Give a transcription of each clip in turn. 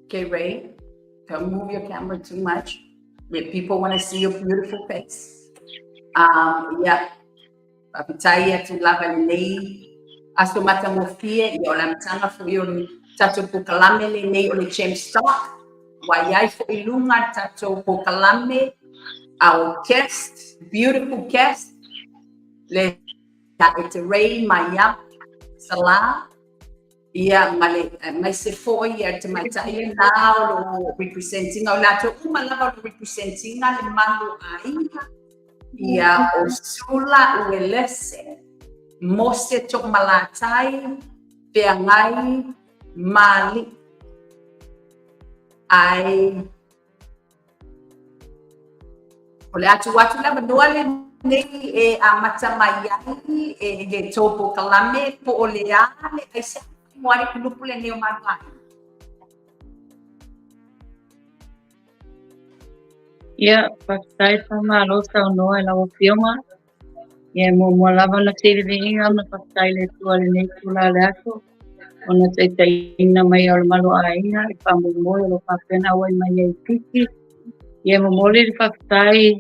Okay, Ray, don't move your camera too much. The people want to see your beautiful face. Yeah, papitai atu lava nei. Aso mata mofie, yo la mtanga fu yo tato pukalame le nei o le James Stock. Wayai fu ilunga tato pukalame. Our guest, beautiful guest, le it's Ray Maya Salah. Yeah, my Sephora here to my time now representing our lato umalava representing na le Malu Aiga. Yeah, Osula Welese. Mose tok malatai peangai mali ai ole atu watu la manuale nei e amata mai e ge topo kalame po ole ale ai se moari kulupu le neo markai. Yeah, pastai sama rosa no la ofioma. Yeah, mo lava na tiri inga na pastai le tua le nei tula le ato. Ona te ina mai al malo ainga e pa mo lo pa pena wai mai e tiki. Yeah, mo le pastai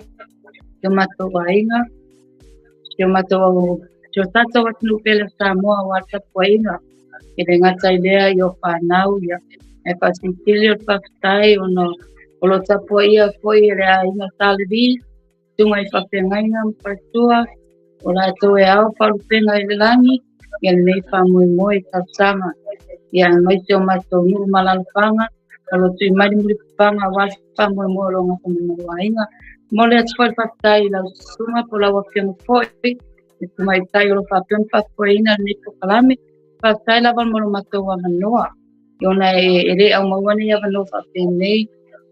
ke mato ainga. Ke mato jo tato wat nu pele sa mo wata poinga. Ke ngata idea yo pa nau ya. E pa sintilio pastai ono Olo tapo ia foi rea inga talibi, tunga I whawhengainga mpatua, o la to e au parupenga I le langi, ia nei whamui moi tausanga, ia mai te o mato nuru malalapanga, alo tui marimuri panga wa whamui moi ronga whamui inga, mole atu whai whaftai lau suma po la wawhenga foi, e tumai tai olo whawhenga whafoi ina nei pokalame, whaftai la molo mato wa manoa, iona e re au mawane ia wano whawhenga nei,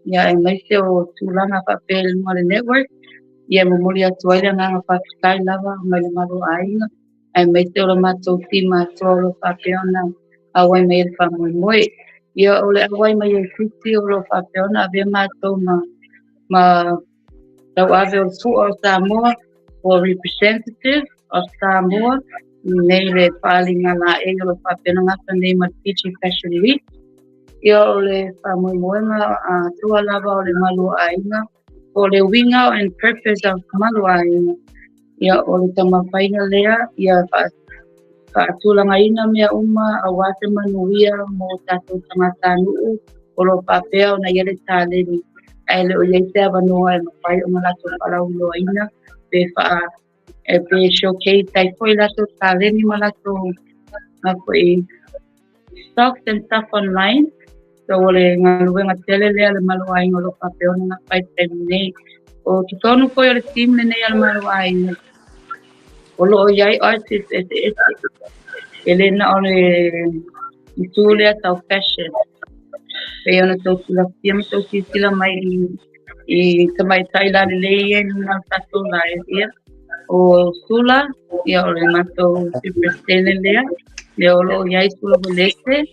ia e mai te o tūlanga whapele mo le network, ia mo mori atu aile nganga whapkai lava mai le maru ainga, ai mai te o la mātou tima tōro whapeona awai mai e whamoi moe. Ia o le awai mai e whiti o lo whapeona a vea mātou ma tau ave o su o Samoa o representative o Samoa, nei le whaalinga la e o lo whapeona ngata nei ma Fiji Fashion Week. Ia o le whamoi moenga a tua lava o le malu ainga, o le winga and purpose of malu ainga. Ia o le tamawhainga lea, ia whaatulanga ina mea uma a wate manuia mo tatou tangata nuu o lo whapea o na iere tāleni. Ai le o iei te awanoa e mawhai o malato whalau loa ina, pe showcase tai koi lato tāleni malato mawhai stocks and stuff online. So ole ngaluenga tele lea le maluai ngolo papeona na pai tenu nei. O kitonu koe ole team le nei al maluai. Olo o iai artist ete. Ele na ole itulea tau fashion. Pe ona tau sila fiam tau sila mai I tamai taila le leie nuna tato la ia. O sula, ia ole mato superstele lea. Le olo iai sula volese.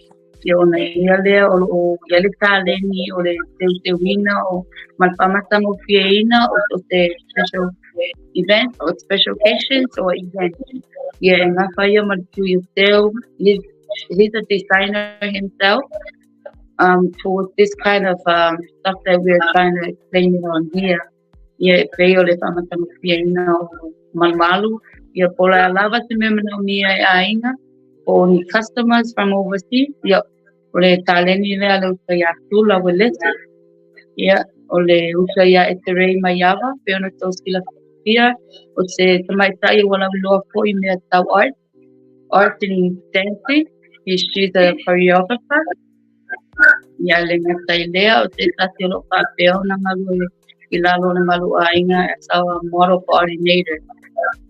Ia ona ia lea o ia le tāleni o le teuina o malpamata mo fiaina o te special event or special occasions or event. Ia e ngā whaia malitu I teo, he's a designer himself for this kind of stuff that we're trying to explain it on here. Ia e pei o le whamata mo fiaina o Malu, ia pola lava se me mana o mia e ainga. O ni customers from overseas, ia o le tāleni lea le uta ia tula welese, ia o le uta ia e te rei mai awa, pe ona tau sila whia, o te tamaitai wala loa po I mea tau art and dancing, she's a choreographer, ia le ngatai lea o te tati o lo whapeo na malu I lalo na malu ainga as our model coordinator.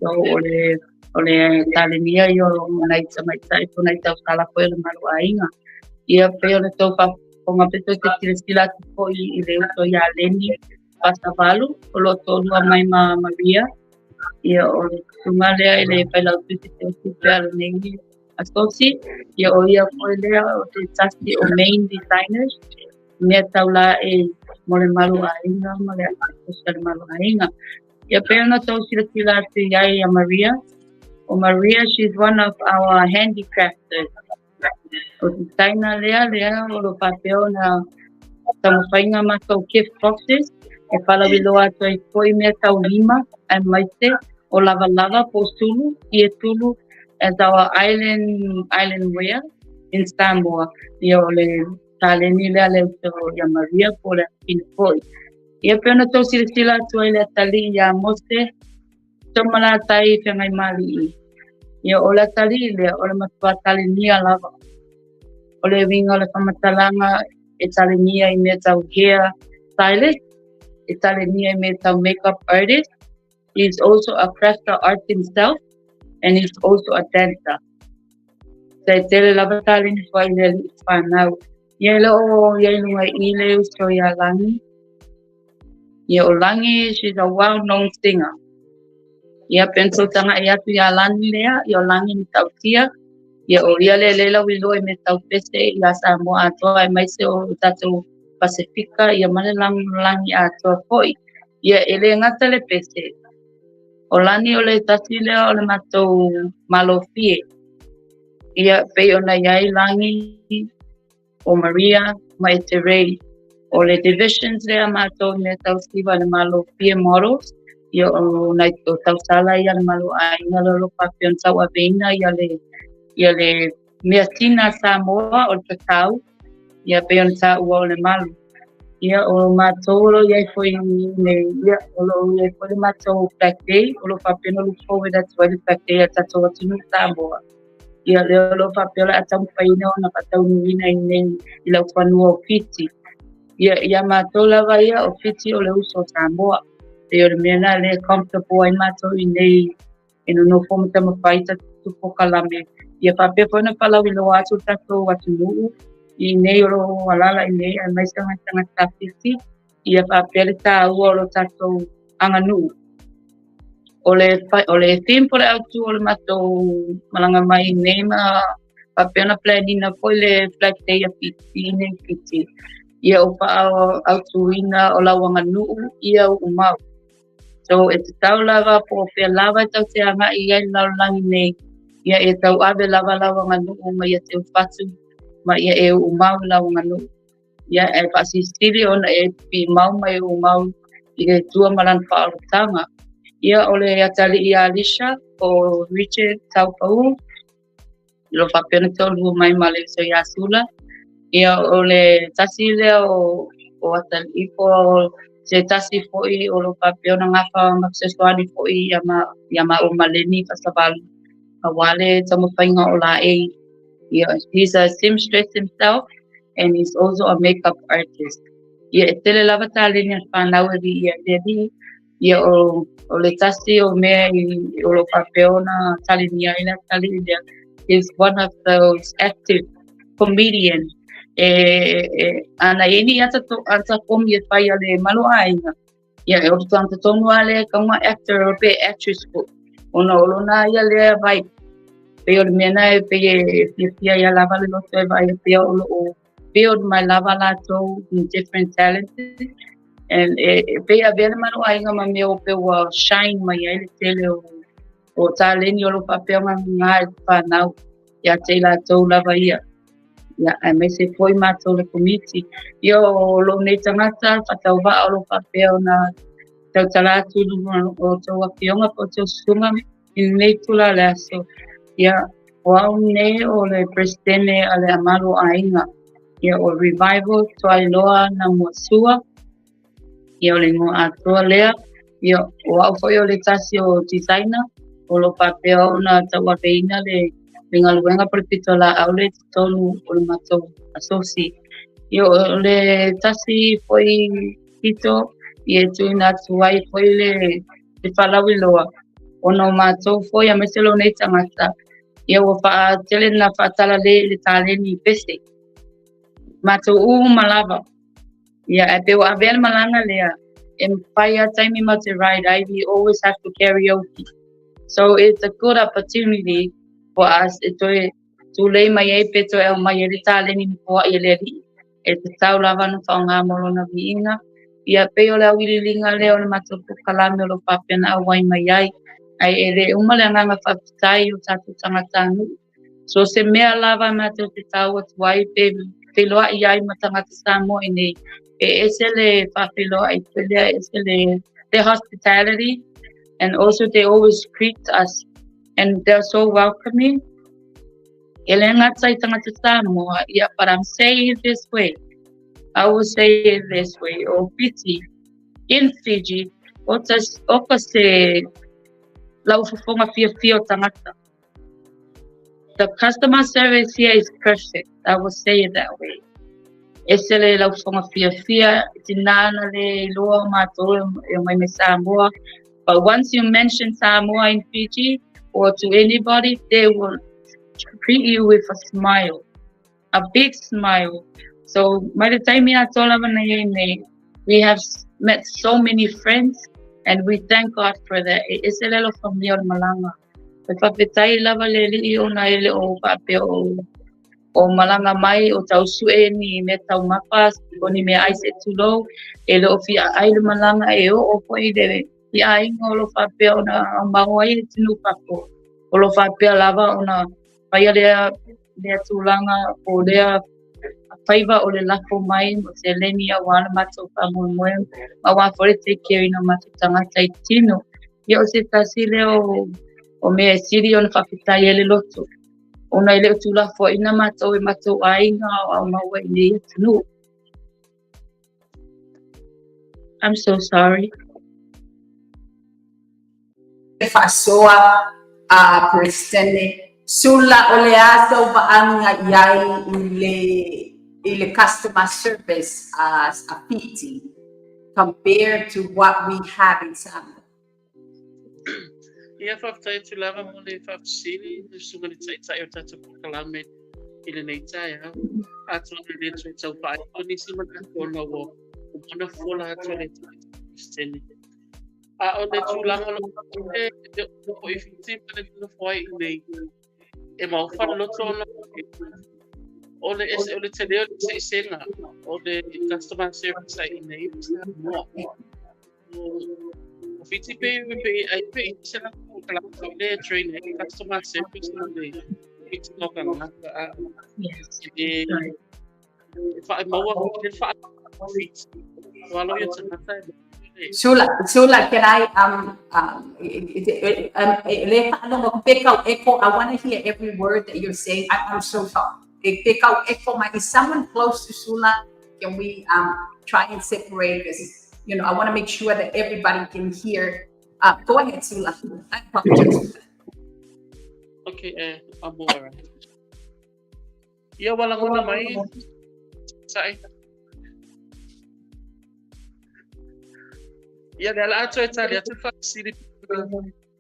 So o le tālenia I o nai tamaitai po nai tau kala koe le malu ainga. Ia peo le tau whaponga peto te tiresila te po I le uto ia leni pasavalu, o lo tolua mai ma Maria. Ia o le tunga lea I le pailau tuti te utupe ala nengi asosi. Ia o ia koe lea o te tasti o main designers. Mea tau la e mo le malu ainga, mo le akosa le malu ainga. Ia peo na tau sila atu iai a Maria. O Maria, she's one of our handicrafters. O te taina lea o lo papeo na Tamafainga mātou gift boxes, e palawilo atu ai koi mea tau lima, ai maite, o lava lava po sulu, i e tulu, as our island wear in Samoa. Ia o le taleni lea le ia Maria po le kini koi. Ia peona tau sila atu ai le atali ia mose, tomala tai whengai mali i. Ia o le atali lea o le matua talenia lava. O le winga o le whamatalanga, e talenia I mea tau hair stylist, e talenia I mea tau makeup artist. He's also a crafter art himself, and he's also a dancer. Sai tele lava taleni fai le li whanau. Ia le o ia inunga I le uso ia langi. Ia o langi, she's a well-known singer. Ia penso tanga I atu ia langi lea, ia o langi ni tau tia. Ia o ia le lela wilo me tau pese ia Samoa atoa mai se o tatou Pasifika ia male langi atoa foi. Ia ele ngata le pese. O lani o le tasi lea o le matou malofie. Ia pei ona iai langi o Maria mai te rei. O le divisions lea matou me tau siva le malofie models. Ia o nai o tau sala ia le malo ainga lolo papion tau aveina ia le mea tina Samoa o le tau. Ia pe ona ta ua o le malu. Ia o mātou lo iai foi ne ia o lo iai foi le mātou Black Day o lo whapena lu forward atu ai le Black Day a tatou atu nu Samoa. Ia le o lo whapena a tau whaina o na patau nuina I nei I lau whanua o Fiji. Ia mātou lava ia o Fiji o le uso o Samoa. Pe o le mena le comfortable ai mātou I nei e no fomu tama whaita tupo kalame. Ia whapea foi na palau I lo atu tatou atu nuu. I nei o lo alala I nei a mai sanga Fiji. Ia whapea le tā ua o lo tatou anga nuu. O le theme po le autu o le mātou malanga mai nei ma whapea na planina foi le Flag Day a Fiji nei Fiji. Ia o wha autu ina o lawanga nuu ia o umau. So e te tau lava po pia lava tau te anga I ai laulangi nei. Ia e tau ave lava nga nuu ma ia te ufatu ma ia e umau nga nuu. Ia e pasistiri ona e pi mau mai umau I le tua malan whaarutanga. Ia o le atali I Alicia o Richard Taupau. Lo whapena tau lua mai ma le so ia sula. Ia o le tasi lea o atali ipo se tasi foi o lo papeona ngafa makseswani foi ia ma o maleni pasavalu. A wale tamo whainga o la e. He's a seamstress himself and he's also a makeup artist. Ia e tele lava tāleni a whanau e ia dedi. Ia o le tasi o mea o lo papeona talenia ina talenia. He's one of those active comedians. Ana ini ata komi e whai ale malo ainga. Ia e oto anta tonu ale kaunga actor o pe actress ko. Ona olona ia lea vai. Pe o mena e pe e pia ia lava le loto e vai e pia o build my lava lato in different talents. And pe a vele malo ainga ma me o pe wa shine mai ele tele o taleni o lo papel ma nga e whanau. Ia te lato lava ia. Ia ai mai se foi mātou le komiti. Ia o lo nei tangata whatau wa o lo papel na tau talatu o tau apionga po tau sunga I nei tula le aso. Ia o au nei o le presidente a le amalo ainga. Ia o revival to ailoa na muasua. Ia o le ngo atua lea. Ia o au foi o le tasi o designer. O lo papel na tau aveina le Lingaluenga por pito la aule tonu o le matou asosi. Ia o le tasi foi pito I e tuina tuai foi le whalawi loa. O no matou foi a meselo nei tangata. Ia o wha tele na whatala le tāleni pese. Matou malava. Ia e peo a vele malanga lea. E whaia taimi ma te ride, we always have to karaoke. So it's a good opportunity for us to lei mai e peto e o mai e le tāleni ni poa I le li. E te tau lava no whaonga molona viinga. Ia peo le awirilinga leo le matopu kalame o lo papena a wai mai ai. Ai e le umale anganga whapitai o tatu tangatanu. So se mea lava mato te tau atu wai pe whiloa I ai ma tangata Samoa i nei. Ese le whawhiloa I whilea, ese their hospitality, and also they always greet us, and they're so welcoming. Ele ngata I tangata Samoa, yeah, but I'm saying it this way. I will say it this way, o Fiji, in Fiji, oka se laufafonga fia o tangata. The customer service here is perfect. I will say it that way. Ese le laufonga fia, tinana le loa mātou e mai me Samoa. But once you mention Samoa in Fiji, or to anybody, they will treat you with a smile, a big smile. So by the time we have met so many friends, and we thank God for that. Ese le lo famio malanga. E whawhetai lava le li o na ele o pape o malanga mai o tau sue ni me tau mapas o ni me aise tulo e lo fia aile malanga e o po I de fia ingo lo pape o na maua I tinu papo o lo pape lava o na paia lea tulanga o lea whaiva o le lafo mai o se leni a wana mato pa moe ma wa fore te care ina mato tangata I tino ia o se tasi leo o mea siri o na whawhetai ele loto. Ona ele tula fo ina matou e matou ainga o maua I nei tunu. I'm so sorry. Whaasoa a Pristene. Sula o le ato vaanga iai I le customer service as a Fiji compared to what we have in Samoa. Ia whaftai tu lava mo le whafsiri, le sunga ni tai o tata pukalame I le nei tai ha. Ato na le tui tau pai, o nisi mana kona wo, o mana fola ato le tui stene. A o le tu langa lo e o I fiti ma le tuna fwai I nei, e mau whana loto ona o le te leo le se senga, o le customer service I nei, o fiti pe ai pe sena ko kala ko le train customer service no le fiti no kana e fa maua le fa fiti walo yo tsata Sula, can I echo? I want to hear every word that you're saying. I'm so sorry. Echo. Is someone close to Sula? Can we try and separate this? You know, I want to make sure that everybody can hear. Go ahead, Sula. I apologize. Okay, I'm alright. Yeah, wala ko na mai. Sai. Yeah, dela ato Italia to facility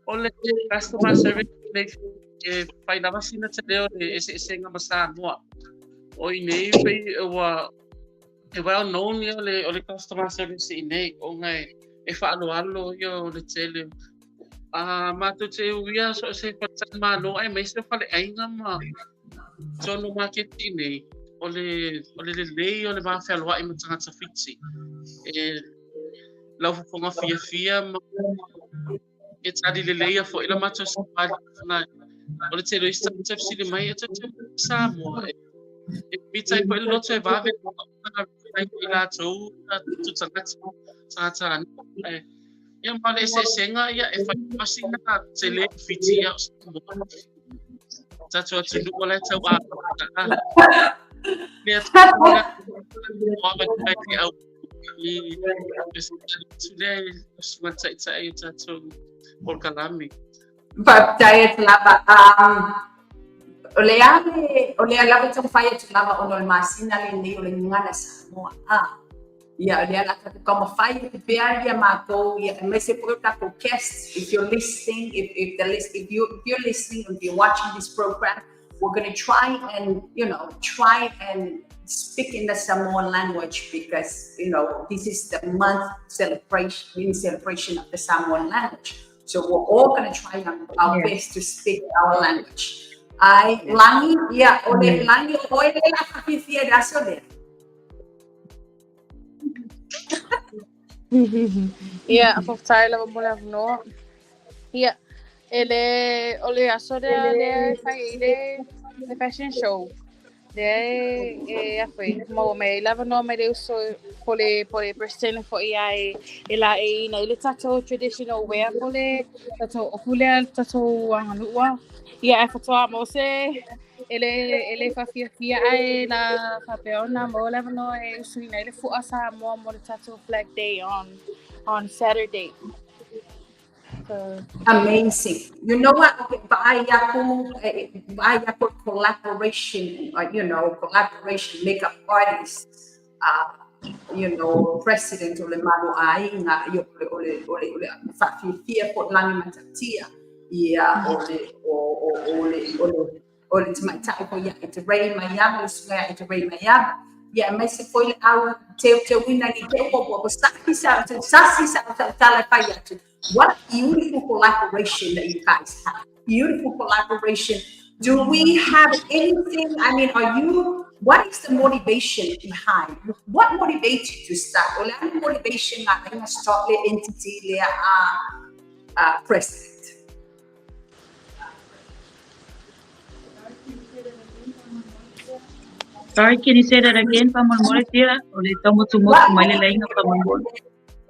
only customer service le fai na masina te leo ese nga Samoa. O nei pe wa well known yo le customer service nei o ngai e fa alo yo le tele. Ma tu te uia so se patsan Malu ai mai se fale ainga ma. So no market nei o le lei o le ma fa loa I matanga sa Fiji. Lau fonga fia e tadi le leia fo ila mato sa na o le telo ista tep sili mai e tep Samoa e bitai po ilo te vave na ila tau tu tangata ia male se senga ia e fa pasina te le Fiji ya tatu atu wala tau a ne atu today sumatai tatu polkalami But diet lava olea lava tau fai tu lava ono le masina le nei o le ngana Samoa ia olea la como fai te pea ia matou ia me se porta ko guest if you're listening if you're listening and you're watching this program we're going to try and speak in the Samoan language because this is the month celebration of the Samoan language. So we're all going to try our best to speak our language. Langi, langi oile la kapisia da sole. Ako tayo mo lang no. Ele ole asode le fashion show. Le foi, mo me lava no me uso pole percent for ia ela na ile tato traditional wear pole tato okule tato anua. Ia fa toa mo se ele fa fia ai na fa peona mo lava no uso na ile fu asa mo tato flag day on Saturday. Amazing. You know what? Okay, Bayako collaboration, collaboration, makeup artists, president ole Malu Aiga, ole fafifia ko langi matatia, ia ole tamaita ko ya ite rei mayama, suga ite rei mayama. Yeah, mas se foi ao teu wina ni teu popo sasi sa tala payatu. What beautiful collaboration that you guys have. Beautiful collaboration. Do we have anything? I mean, what is the motivation behind? What motivates you to start? Well, any motivation na start the entity president. Sorry, can you say that again, Pamon Tira? Or the Tomotumo, my laying of Pamon?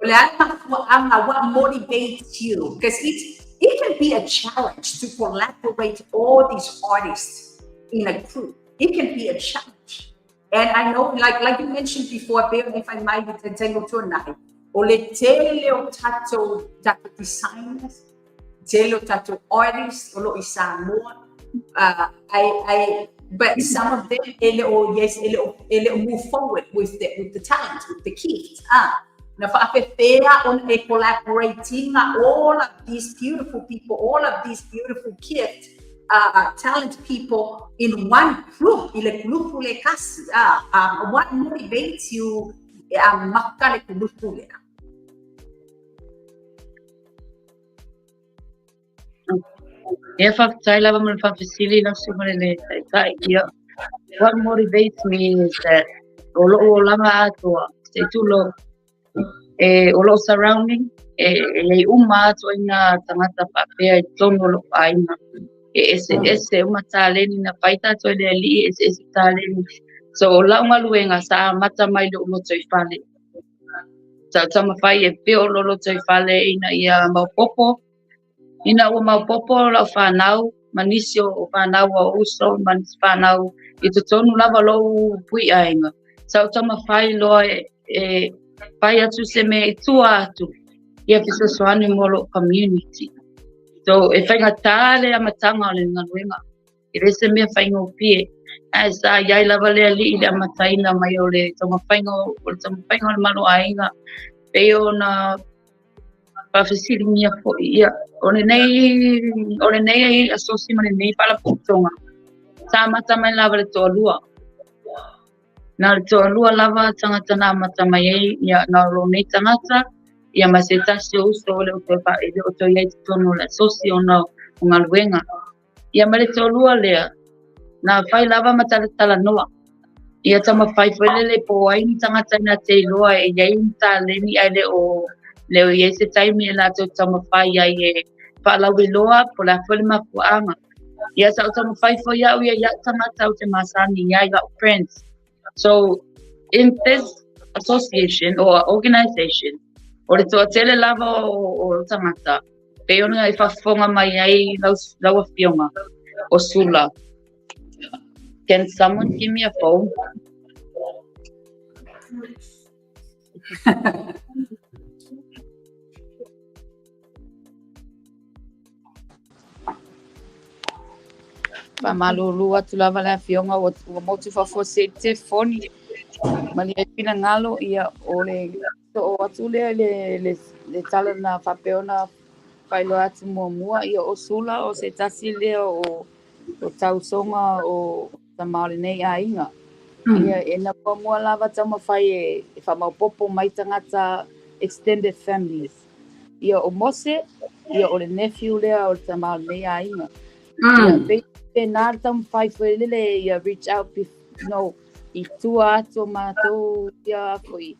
What motivates you? Because it can be a challenge to collaborate all these artists in a group. It can be a challenge. And I know, like you mentioned before, if I might tell tonight, ole tele tato designers, tele tato artists, olo isa more. But some of them, move forward with the talent, with the kids. Now, on a collaborating all of these beautiful people, all of these beautiful kids, talented people in one group. What motivates you? What motivates me is that olo surrounding le to ina tangata papea tono lo paina ese umataleni na paita to le li ese taleni so la luenga sa mata mai lo toi fale sa tama fai pe lo toi fale ina ia maupopo ina o maupopo la fanau manisio o fanau o uso manis fanau ito tonu lava lo pui ainga sa tama fai lo pai atu se me tua atu ia pisa soani molo community so e whainga tāle a matanga o le ngaruenga i rese mea whainga o pie sa iai lava lea li i le amataina mai o le tonga whainga o le malo ainga peo na pawhisiri mia fo ia o le nei asosi ma le nei pala putonga sa mata mai lava le toa lua na le toa lua lava tangata na mata mai ei ia na lo nei tangata ia maseta se uso le o to ia tono la asosi o na unga luenga ia ma le toa lua lea na whai lava mata le tala noa ia tama whai whelele po ai ni tangata na te loa e iai ni ta leni ai le o leo i ese taimi e la to tama whai ai e whaalawi loa po la whele makuanga ia sa o tama whai fo iau ia tangata o te masani iai got friends. So in this association or organization, o le toa tele lava o tangata, pe ona i whawhonga mai ai laua whionga o sula. Can someone give me a phone? Pamalulu atu lava la whionga o motu whawhose te phone. Mali e pina ngalo ia o le o atu le tala na whapeona whailo atu mua ia o sula o se tasi lea o tausonga o tamale nei a inga. Ia e na mua lava tama whai e whamaupopo mai tangata extended families. Ia o mose, ia o le nephew lea o tamale nei a inga. Ia pe nā tam whai whelele ia reach out I tua ato mātou ia foi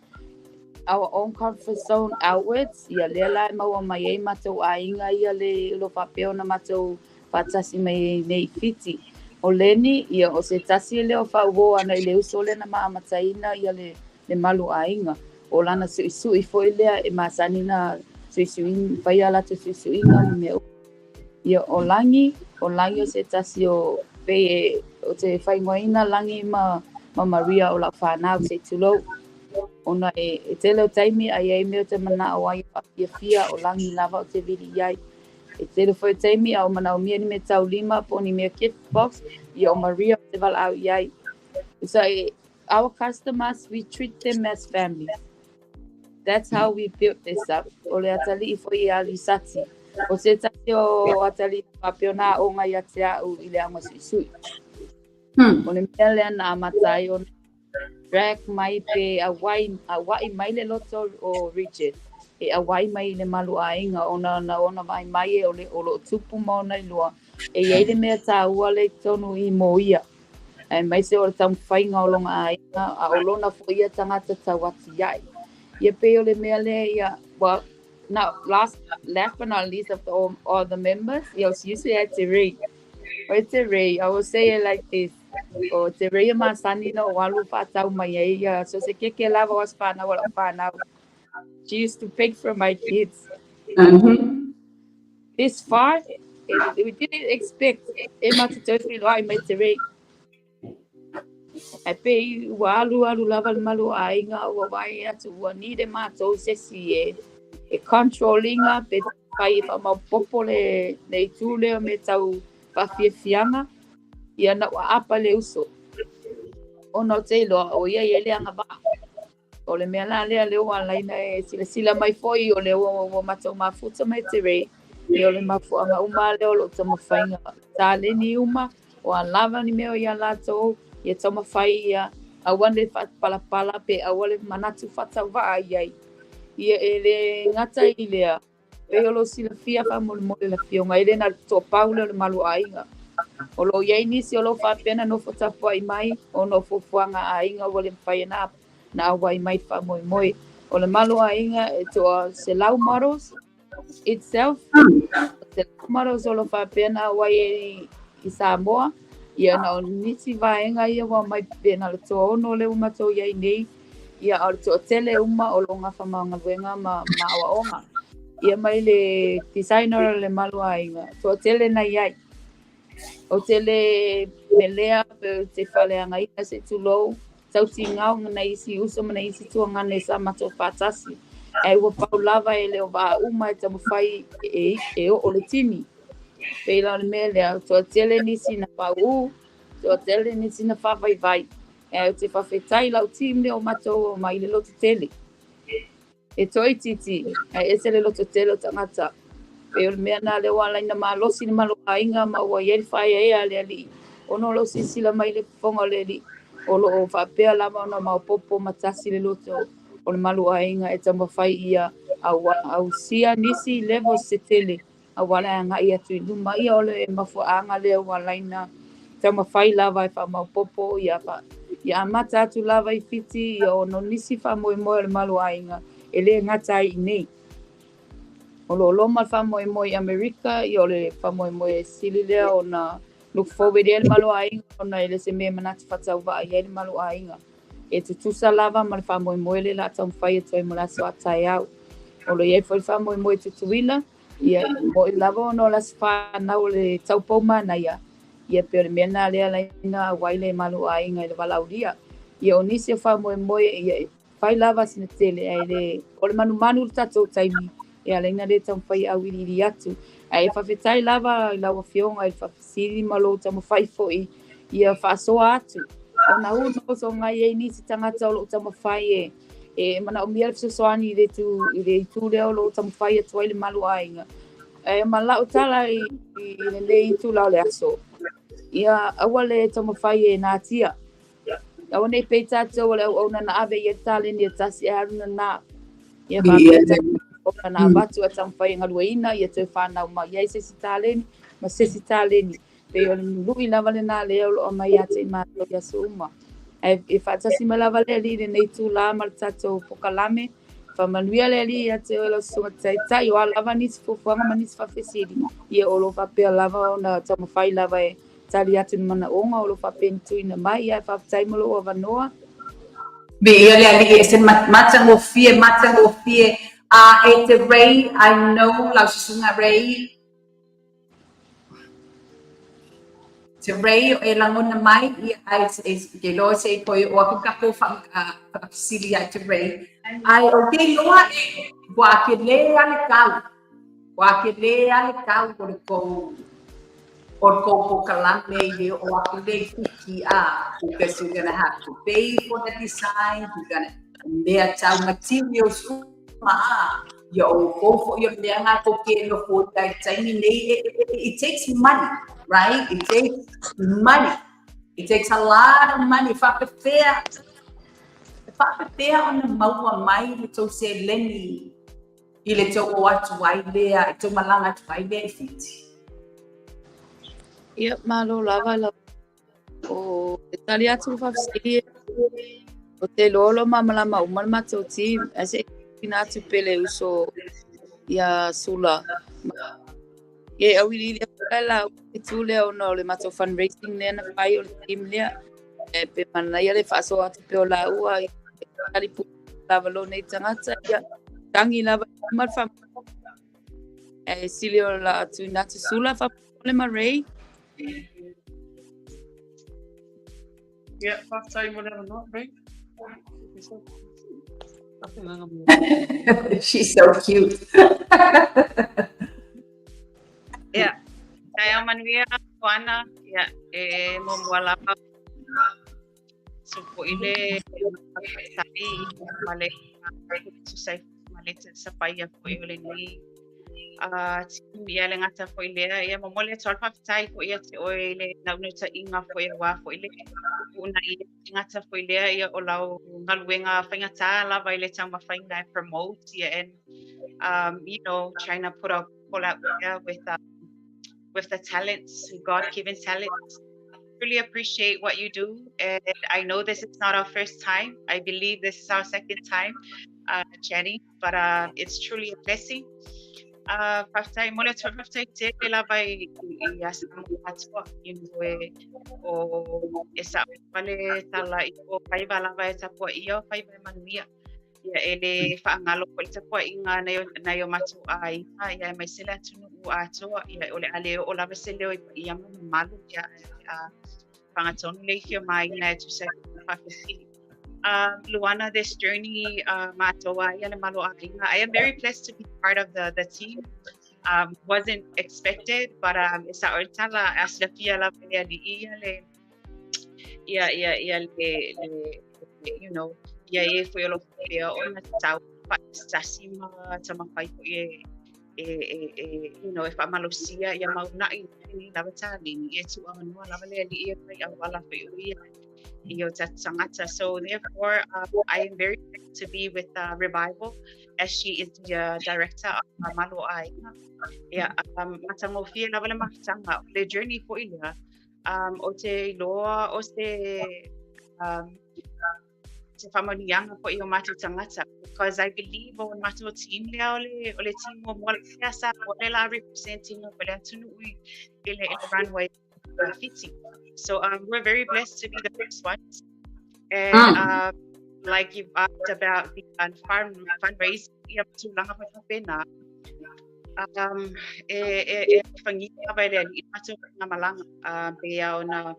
our own comfort zone outwards ia lea lai maua mai ei mātou a inga ia le lo whapeona mātou whatasi mai nei Fiji o leni ia o se tasi leo whauho ana i leo sole na maamataina ia le malu ainga. O lana sui foi lea e masani na sui whai ala tu sui nga mea. Ia o langi o se tasi o pe o te whaingoina langi ma Maria o la whanau se tulo. Ona e te leo taimi ai e meo te mana o ai ia fia o langi lava o te viri iai. E te leo foi taimi au mana o mia ni me tau lima po ni mea gift box ia o Maria o te vala au iai. So our customers, we treat them as family. That's how we built this up. O le atali I foi ali sati. O se tati o atali papiona o ngai ate au I le anga sui. O le mea lea na amatai o drag mai pe a wai mai le loto o Richard. E a wai mai le malu ainga ona vai mai e o lo tupu mauna I lua. E iei le mea tā ua le tonu I mo ia. E mai se o le tamu whainga o longa ainga a o lona fo ia tangata tawati iai. Ia pe o le mea le ia, well, now last but not least of all the members, ia o si usually at te rei. O te rei, I will say it like this. O te rei ma sani no walu whatau mai e ia, so se keke lava was whanau wala whanau. She used to pick from my kids. This far, we didn't expect e matatofi loa I mai te rei. E pe walu lava le malu ainga ua wai atu ua ni de mātou sesi e controllinga pe whai wha mau popo le i tūleo me tau whawhiawhianga ia na ua apa le uso. O no te loa o ia i leanga wā. O le mea la lea leo alaina e sila mai foi o leo o mātou mafuta mai te rei. I o le mafuanga uma leo lo tama whainga tā leni uma o a lava ni meo ia lātou ia tama whai ia a wane palapala pe a wale manatu whatau waa iai. Ia e le ngata I lea. Pe olo sila fia wha mole la fionga. I le na tō paule o le malu ainga. O lo iai nisi o lo whapena no whatapua I mai. O no fufuanga ainga wale mwhai na awa I mai wha moi. O le malu ainga e tō se lau models itself. Se lau models o lo whapena wai I Samoa. Ia na o nisi vaenga ia wa mai pena le tō ono le umatou iai nei. Ia o tō tele uma o longa whamanga luenga ma awa onga. Ia mai le designer le malu ainga. Tō tele na iai. O tele melea pe te whaleanga ina se tūlou. Tauti ngau ngana isi uso mana isi tua ngane sa mato whātasi. E ua pau lava e leo wā uma e tamu whai e o le tini. Peila le mea lea, tō tele nisi na pau, tō tele nisi na whawai. E o te whawhetai lau tim leo matou o mai le loto tele. E toi titi, e se le loto tele o tangata. Peo le mea na leo alaina maa losi na malo ainga ma ua ieri whai e a lea li. Ono lo sisila mai le whonga le li. O lo o whapea lama ona mau popo matasi le loto o le malu ainga e tama whai ia au sia nisi level se tele. A wala nga ia tu luma ia ole mafuanga leo walaina tama whai lava e wha mau popo ia amata atu lava I fiti ia o no nisi wha moe le malu ainga e le ngata I nei. O lo loma wha moe Amerika ia ole wha moe sili leo o na look forward e le malu ainga o na ele se mea manati whatau wa ia le malu ainga. E tutusa lava ma le wha moe le la tamu whai atoi mo la so atai au. O lo iei wha moe tutuila. Ia mo I lava no las whanau le taupou mana ia. Ia peo le mena lea laina waile malu ainga I le walauria. Ia o nisi o wha moe ia whai lava sina tele. O le manu tatou taimi. Ia laina le tamu whai au iri atu. E whawhetai lava I lawa fionga I whawhisiri malo tamu whai foi. Ia whasoa atu. O na uno so ngai e nisi tangata o lo tamu whai e mana o mia le soani I le tu leo lo tamu whai atu le malu ainga. E mala o tala I le tu lao le aso. Ia awa le tamu whai e nā tia. Awa nei peita tau le au na ave I tale ni tasi e haruna nā. Ia whapeta o na watu a tamu whai ngaruaina ia te whanau ma iai se si tale ni. Ma se si tale ni. Pe o le lui lava le nā leo lo o mai ate I mātou ia su uma. E whaatasi ma lava le li nei tu la ma tatou pokalame. Whamanuia le li a te oelo sunga tai o a lava nisi fufuanga ma nisi whawhesiri. Ia o lo whapea lava o na tamu whai lava e tali atu mana onga o lo whapentu ina mai ia whaptai mo lo wanoa. Me ele ali se matanga o fie e te rei I know lau susunga rei te rei e langona mai I ai ke loa se poi o aku kapo sili ai te rei ai o ke loa e wa ke le ale kau o ko kalame o aku le fiki because you're gonna have to pay for the design, you're gonna lea tau materials yo ko yo lea nga ko ke no ko tai tiny it takes money, right? It takes money. It takes a lot of money. Whakawhea on the maua mai le tau se leni I le tau o atu ai lea, I tau malanga atu ai lea I Fiji. Ia malo lava la o tali atu whapsiri o te lolo mamalama umar mato ti ase ina atu pele uso ia sula. Ia awiri la tu leo no le mato fundraising le na pai o le team lea pe mana ia le faso atu pe o la ua tali pu lava lo nei tangata ia tangi lava umar fam silio la atu natu sula fa le marei. Yeah, part time whatever not, right? She's so cute. Yeah. Saya manuia kuana ya membuala supo ile tadi male susai male sapaya ko ile ni tim ia le ngata ko ile ia momole tol fatai ko ia te oile na unita inga ko ia wa ko ile una ia ngata ko ile ia o lau ngaluenga fangata la vai le tama fainga promote ia and you know trying to put up all out there with the talents, God-given talents. Really appreciate what you do, and I know this is not our first time. I believe this is our second time, Jenny, but it's truly a blessing. Pastai mole tu pastai te la vai yasa atua o esa vale tala o pai bala vai tapo io pai manuia ia ele whaangalo ko te po inga na yo matu ai ia mai sela tunu ato ia ole ale o lava sele o ia malu ia pangatonu le fio mai na tu se pakisi Luana, this journey matoa ia le malu ainga I am very blessed to be part of the team. Wasn't expected, but esa ortala aslafia la ia di ia le you know ia foi lo ia ona tau sasima tama pai you know if amalosia ia mauna I lava tali ia tu amanua lava le ia pai awala foi ia io sangata. So therefore I am very thankful to be with Revival as she is the director of Malu Aiga. Yeah, matango fia lava le makitanga le journey for ila o te loa o te whamanianga po I o mātou tangata, because I believe o mātou team lea o le team o mola kiasa o le la representing o le atunu ui I le runway Fiji. So we're very blessed to be the first ones. And like you've asked about the fundraising, ia tu langa pa pena. Whangia vai le I mātou nga malanga pe au na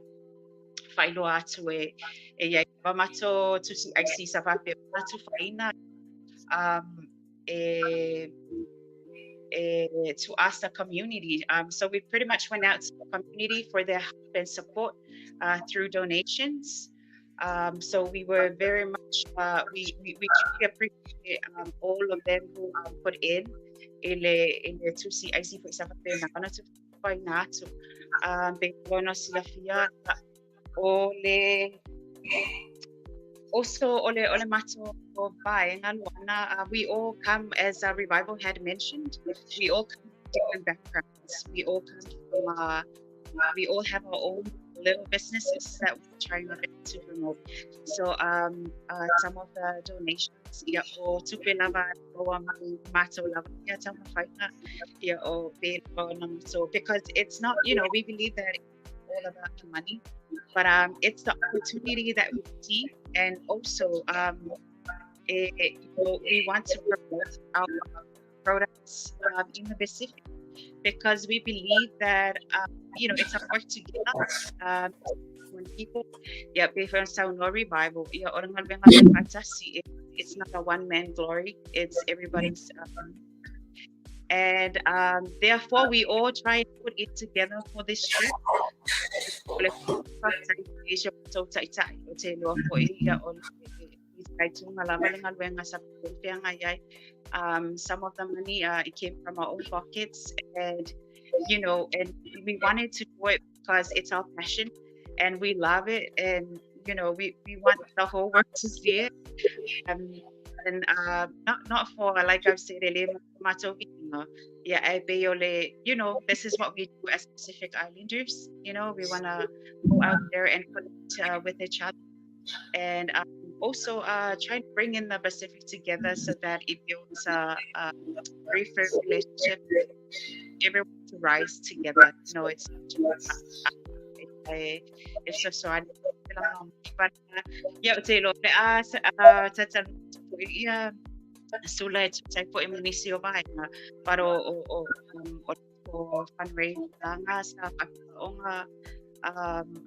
whailo atu ia mato tusi IC sa vape atu faina to us the community. So we pretty much went out to the community for their help and support through donations. So we were very much we truly appreciate all of them who put in ele tusi IC for sa vape na kana tu faina atu be bona sila fia ole also ole mato vai ngaluana we all come as Revival had mentioned, we all come from different backgrounds, we all come from we all have our own little businesses that we're trying our best to promote. So some of the donations ia o tupe lava o mato lava ia tama faina ia o pe so because it's not, you know, we believe that all about the money, but it's the opportunity that we see, and also we want to promote our products in the Pacific, because we believe that it's a work together. When people pay for sound no revival, it's not a one-man glory, it's everybody's. And therefore we all try to put it together for this trip. Some of the money it came from our own pockets, and we wanted to do it because it's our passion and we love it, and we want the whole world to see it. And not for, like I've said, this is what we do as Pacific Islanders. We want to go out there and connect with each other, and also try to bring in the Pacific together so that it builds a very fair relationship. Everyone to rise together. It's so hard. But sulit sa po imunisyo ba na para o fundraising nga sa pagkaong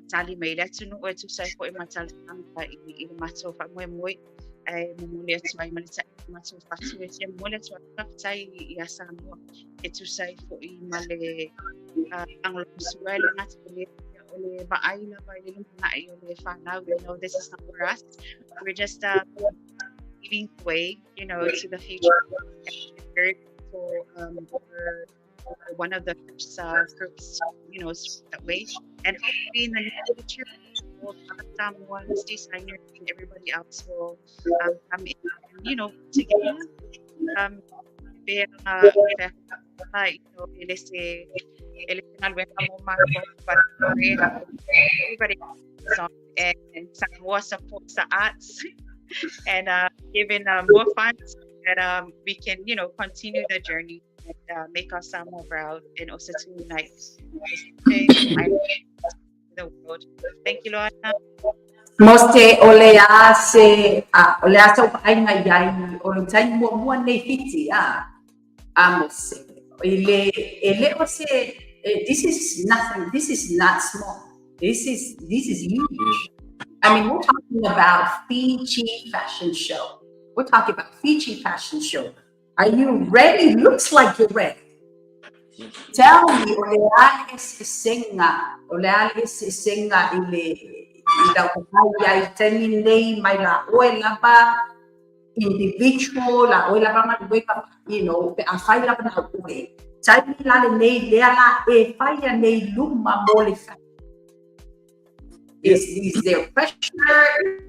tali may let's know what to say po imatal ang imaso pa mo ay mumuli at may malisa imaso pa so siya muli at sa iyasa mo ito say po imale ang suwel nga sa ole baay na ba nilong na ay ole fana. We know this is not for us, we're just giving way, to the future. For one of the first groups, that way. And hopefully in the near future, someone's designers and everybody else will come in, together. Everybody and some more support the arts. And giving more funds that we can, continue the journey and make us more proud, and also to unite the world. Thank you, Lord. Moste olease upainga yai oluntai mua nei fiti amose ele ose this is nothing, this is not small, this is huge. I mean, we're talking about Fiji fashion show. We're talking about Fiji fashion show. Are you ready? Looks like you're ready. Tell me, oleale singa ila ukaya iteni nei mai la oela ba individual la oela ba ma wake up, a fai la na ue. Tai la nei la e fai nei luma mole fa. Is there pressure?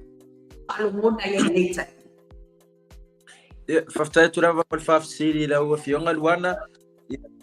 Faftaiturava malfafsiri la ua fionga luana.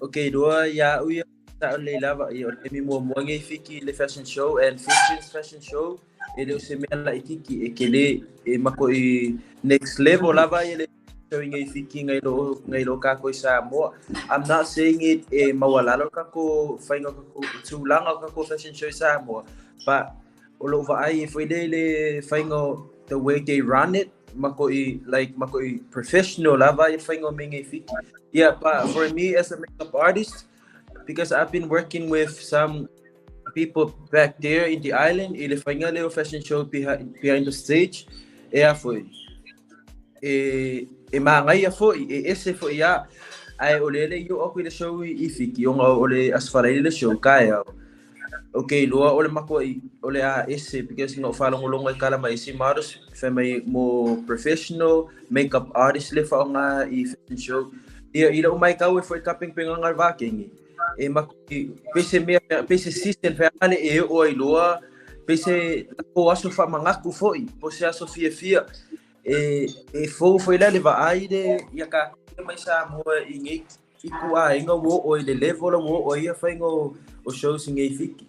Okay, doa ya uia ta le lava I mi mo ngai fiki le fashion show and Fiji's fashion show. Ele o se mela ikiki ekele e mako I next level lava ele showing ngai fiki ngai lo ka ko sa mo. I'm not saying it mawalalo ka ko fainga ko tulanga ka ko fashion show sa mo, but all over I foi le faingo the way they run it mako professional lava faingo mingi fiki. Yeah, but for me as a makeup artist, because I've been working with some people back there in the island, ele fainga le fashion show behind the stage. Foi mangai foi esse foi ya ai olele yo aku le show I fiki yo ole asfarai le show kaya. Okay, lua ole mako ole esse because no falam longo kala mai si maros family mo professional makeup artist le fa nga I fashion show. Ila umay ka foi kaping pengangal vaking. Mako pese system fa ale oi lua pese ko aso fa mangaku foi pose aso fia foi lá leva aire e a mais a mo ingi ikua inga wo o le level wo o ia fa ingo o shows ingi fiki.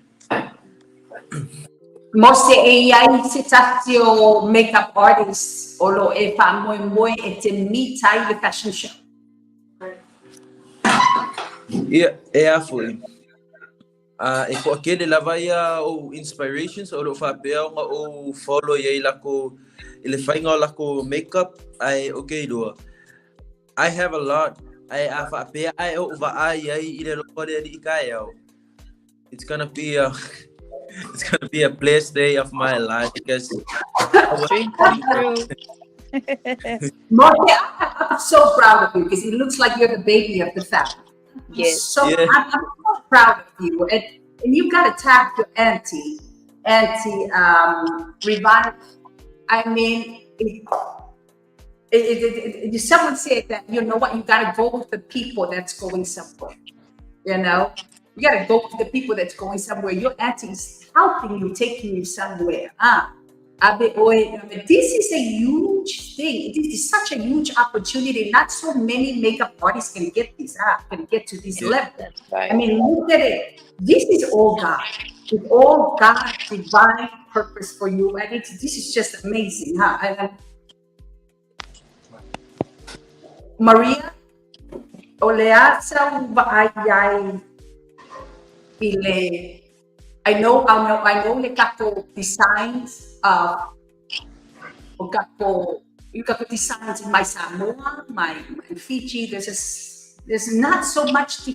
Mose ai sitatio makeup artist olo e fa moi e te mitai le fashion show. Yeah, foi. e ko akele lava ia o inspirations o lo fa pea o follow ye la ko ile fainga la ko makeup ai okay do I have a lot ai fa pea ai o va ai ile lo pode di kai it's gonna be a it's gonna be a blessed day of my life because Dream come true. Moria, I'm so proud of you because it looks like you're the baby of the family. Yes. So Yeah. I'm so proud of you, and you got to tag your auntie Revive. I mean, someone said that you know what, you got to go with the people that's going somewhere. You know, you got to go with the people that's going somewhere. Your auntie is helping you, taking you somewhere. This is a huge thing. This is such a huge opportunity. Not so many makeup artists can get this can get to this level. That's right. I mean, look at it. This is all God. It's all God's divine purpose for you. And this is just amazing. Maria, olea sa baayay ile. I know le kako designs you got designs in my Samoa, my Fiji. There's not so much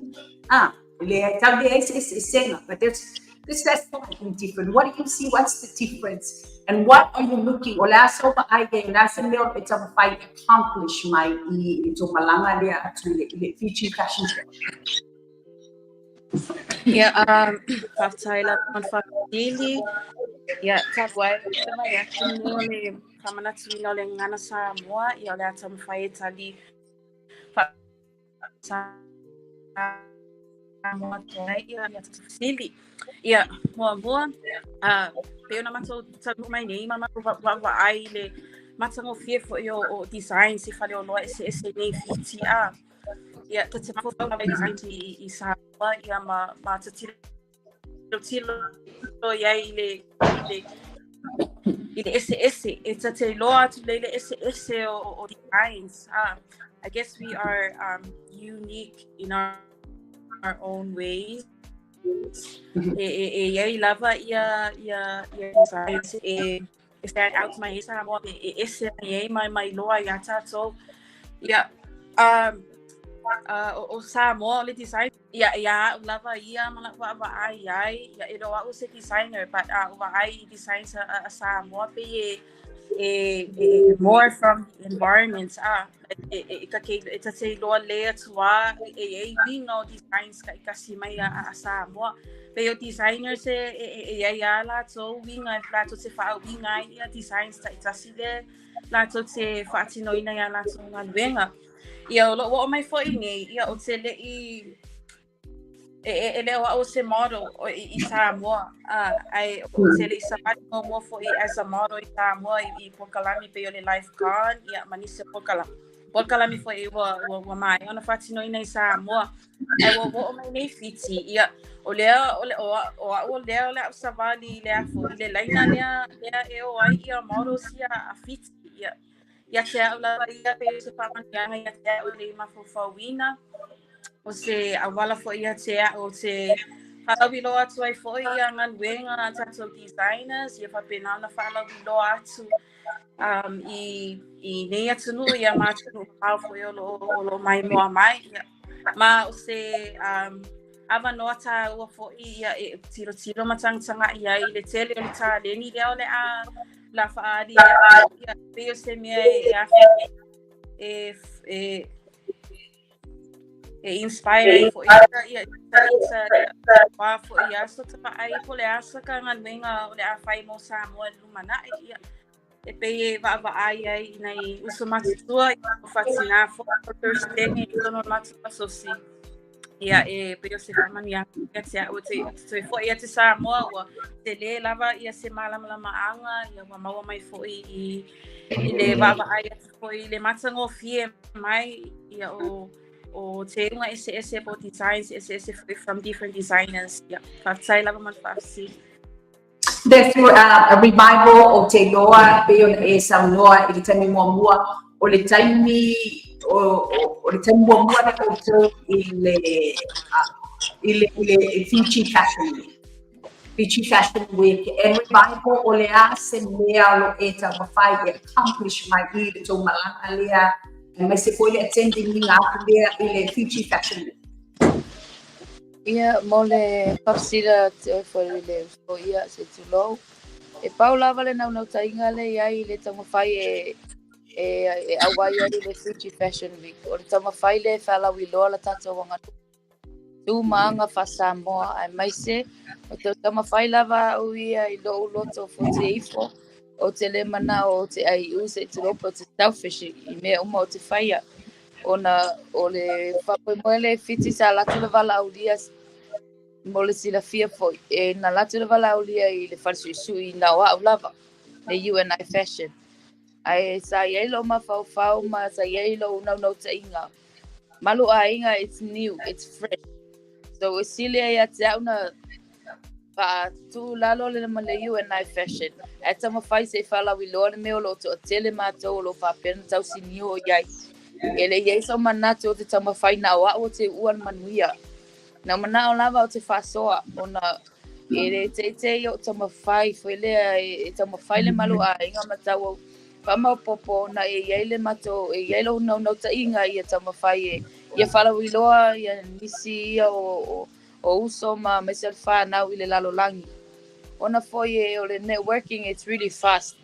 but that's something different. What do you see? What's the difference? And what are you looking? Ola so ba Aiga nasa leo it's a fight accomplish my ito malanga dia to the Fiji fashion show. Yeah, Fatai on Fili. Yeah, Tawai, sama ya tunole kama na tunole ngana sa moa ya le atam faitali moa toai ya Fili. Yeah, moa pero na mato tabu mai nei mama wa ai le matango fefo o design se fale o loa ese nei fiti yeah, that's a photo of design isa ya ma tatilo ya ile esse it's a tailor to lele esse or designs. I guess we are unique in our own ways. Ya lava ya designs stand out my isa mo esse ya my loa ya tato yeah o Samoa le design ya lava ia mana wa ai ya ilo wa se designer but wa ai designs a Samoa pe more from the environments it's a say lo le tua being no designs ka si mai a Samoa pe o designer se ya la so winga la to se fa winga ya designs ta si le la to se fa tino ina ya la so ngalwenga ia lo wa mai foi nei ia o se le ele o se model i Samoa ai o se le sa mo foi as a model i Samoa i pokalami pe le life con ia manise pokalami foi wa mai ona fatino i Samoa ai wo mai nei fiti ia o le sa vali le fo le laina le o ai ia model sia a fiti ia ya te ala ia pe se pamanianga ya te ole mafofawina o se awala fo ia te o se halawi lo atu ai fo ia ngan wenga tato designers ia fa pena na fala lo atu i nei atu no ia ma atu au fo ia lo mai mo mai ma o se ava nota o fo ia tiro matanga ia i le tele o ta le ni le ole a la faadi ya peo se me ya inspire for ya wa for ya so ta ai po le asa ka ngan menga le a fai mo sa mo lumana ya e pe va ai nai uso matua fatina for first day no matua so si ia pero se famania ia se o te foi ia te sa mo wa te le lava ia se mala anga ia wa maua mai foi i le baba ai foi le matsango fie mai ia o te unga esse po designs esse from different designers ia fatsai lava man fasi there's a revival o te loa pe ona e sa loa i te mo o le taimi o le taimi mua na koutou i le ile Fiji Fashion Week. Fiji Fashion Week and revival o le a se mea lo e ta mawhai e accomplish mai I le tau malanga lea e mai se koe le attending ni ngā lea I le Fiji Fashion Week. Ia mole papsira te foi le so ia se tulo e paula vale nau tainga le ai le tama fai e awai ai le Fiji Fashion Week o le tama fai le fala wi lola tata wanga tu manga fa Samoa ai mai se o te tama fai lava o ia I lo loto fo te ifo o te le mana o te ai use te lopo te selfish I me uma o te faia ona o le fapo moele fiti sa latu le vala aulia mo le sila fia foi e na latu le vala aulia I le falsu sui na wa lava le UNI fashion ai sa ye lo ma fau ma sa ye lo no te inga malu a inga it's new it's fresh so we sila ya te una pa tu lalo le ma le UNI fashion ata ma fai se fala wi lo me o lo to tele ma to lo fa pen tau si new o yai ele ye so manato o te tama fai na wa o te uan manuia na mana o lava o te fasoa ona ele te o tama fai foi le e tama fai le malu a inga matau pa ma popo na e ye le mato e ye lo no ta inga I tama fai e fala wi loa ia nisi o uso ma mesel fa na wi le lalo langi ona foi o le networking it's really fast.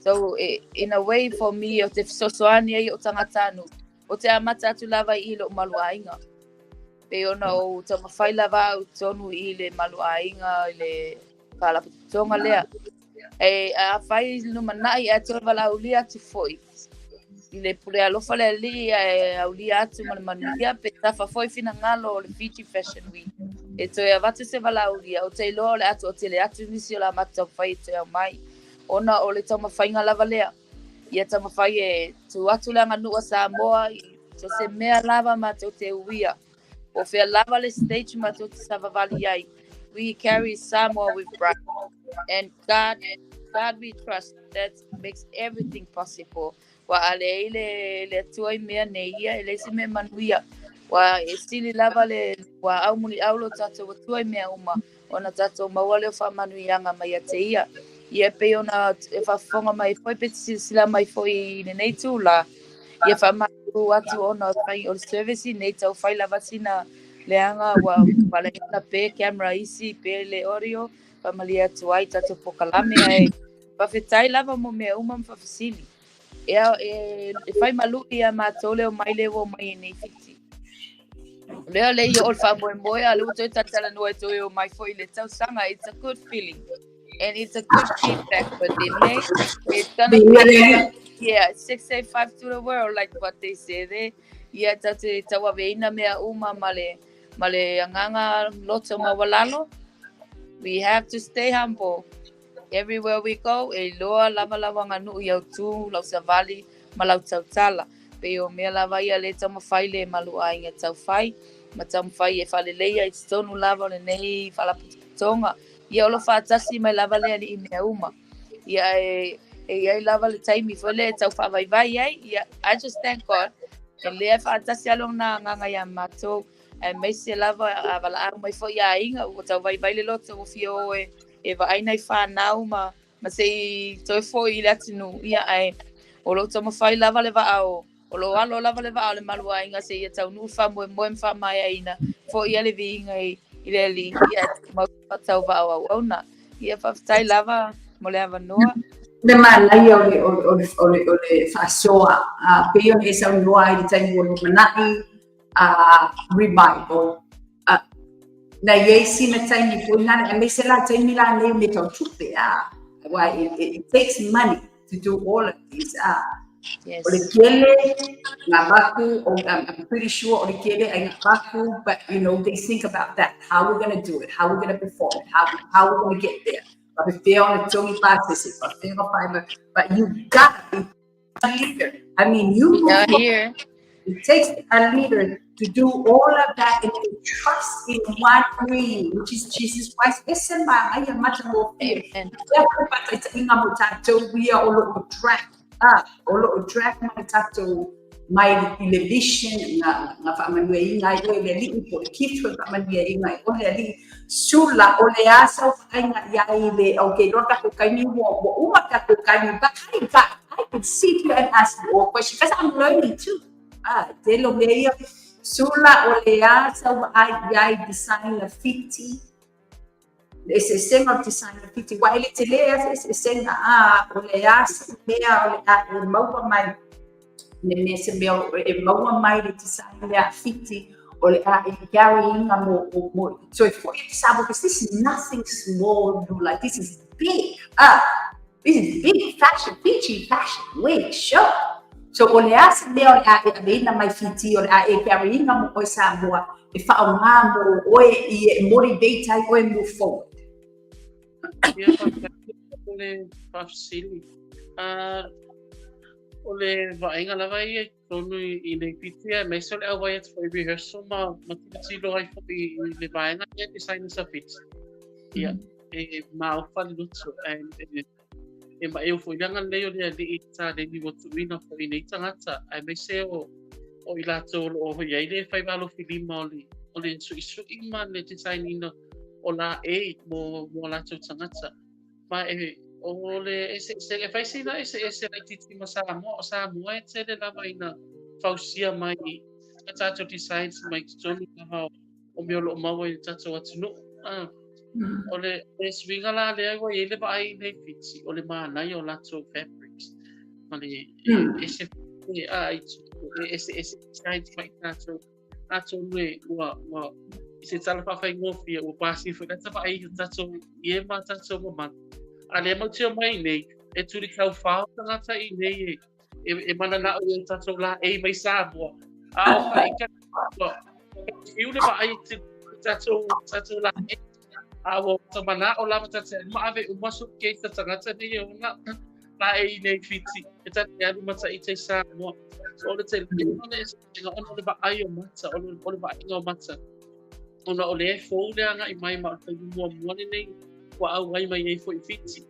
So in a way for me o te sosoani ai o tangatanu o te amata atu lava I lo maluainga pe ona o tama fai lava o tonu I le maluainga le kala tonga lea e a fai no manai atu vala ulia tu foi I le pure alofa le li aulia atu manuia pe tafa foi fina ngalo le Fiji Fashion Week e to e avatu se vala ulia o te lo le atu o te le atu nisi o la mata fai te mai ona o le tama whainga lava lea. Ia tama whai e tu atu langa nua Samoa I so se mea lava ma te o te uia. O whea lava le stage ma te o te savavali ai. We carry Samoa with pride. And God we trust. That makes everything possible. Wa ale le tuai mea ne ia ele se me manuia. Wa e sili lava le wa au muli aulo tato wa tuai mea uma. Ona tato mawale o wha manuianga mai a te ia. Ia pe ona e whafonga mai foi pe sila mai foi nei tūla. Ia whamatu atu ona whai o service nei tau whai lava sina leanga wa wale na pe camera isi pe le audio whamali atu ai tatu pokalame ai. Whawhetai lava mo mea uma mwhawhasili. Ea e whai malu ia mātole o mai lewo mai nei fiti. Lea le ia ol whamoe moe a luto i tatala noe toi o mai foi le tau sanga. It's a good feeling. And it's a good feedback for them. It's gonna be 685 to the world, like what they say there. Yeah, tate tawa veina mea uma male anganga loto mawalalo. We have to stay humble. Everywhere we go, e loa lava nganu iau tu, lau savali, malau tautala. Pe o mea lava ia le tama whai le malu a inga tau whai. Ma tama whai e whale leia, it's tonu lava le nei whala putonga. Ia olo whaatasi mai lava lea ni mea uma. Ia ai lava le taimi foi le tau whawaivai ai. Ia, I just thank God. E lea whaatasi along na nganga ia matou. E meise lava a wala au mai foi ia inga. O tau vaivai le loto o fio e wa aina I whanau ma sei toi foi le atinu. Ia ai, o lo tama whai lava le waao. O lo alo lava le waao le malua inga se ia tau nu whamoe moe mwhamai aina. Fo ia le vi inga I le li ia tau wao au na ia whawhai lava mo le awa noa. Le malai o le whasoa pe on e sau noa I le taimu o le manai revival. Na yesi na taimi po ngana e me se la taimi la ne me tau tupe why it takes money to do all of these Yes. o le kele ngā baku, I'm pretty sure o le kele ai ngā baku, but you know, they think about that, how we're going to do it, how we're going to perform it, how we're going to get there. But if they're on a tongi passes, but you gotta be a leader. I mean, you Here. It takes a leader to do all of that and to trust in one way, which is Jesus Christ. Listen, I am much more fear. We are all draft. All draft my tattoo mai television nga whamanua inga i oe le li po kifu whamanua inga i oe li sula o le asa o whainga i le okay rota ko kaini wo uma ka ko kaini but I could sit here and ask more questions because I'm learning too te lo meia sula o le asa o ai design la fiti ese senga design la fiti wa ele te le ese senga o le asa mea o le maua mai ne me se mea e maua mai le design le fiti o le carrying mo so if for example because this is nothing small like this is big this is big fashion Fiji fashion week show so o le asa mea o le ina mai fiti o le carrying mo o Samoa e whaonga mo o e motivate ai o e move forward Ia ole whafsili. Ole vaenga lava ia tonu I le pitia me so le awai at for rehearsal ma tilo ai for I le vaenga ia design sa fit. Ia e ma o fali lutu and e ma eu foi langa leo le ali ita le ni watu wina for I nei tangata ai me se o I lato o ia ile fai valo filima ole su ima le design ina o la mo lato tangata ma ole ese fai sina ese la titi masala mo Samoa e tele lava ina fausia mai tato designs mai tonu lava o me lo mau e tato atunu ole swinga la le ai ele ba ai le fiti ole mana I o lato fabrics ma le ese designs mai tato me wa ese tala fa fai ngofi o pasi fo tato ai tato ie ma tato mo man ale mo tio mai nei e turi kau fao tangata I nei e mana na o tato la mai Samoa o ka ika iu le ba ai tato la o tamana o lava tato ma ave o maso ke tangata nei o na la nei fiti e tato ya lu mata I te Samoa so le te le ona le ba ai o mata o le ba ai o mata ona o le fo le anga I mai ma te mo nei wa au ai mai fo I fiti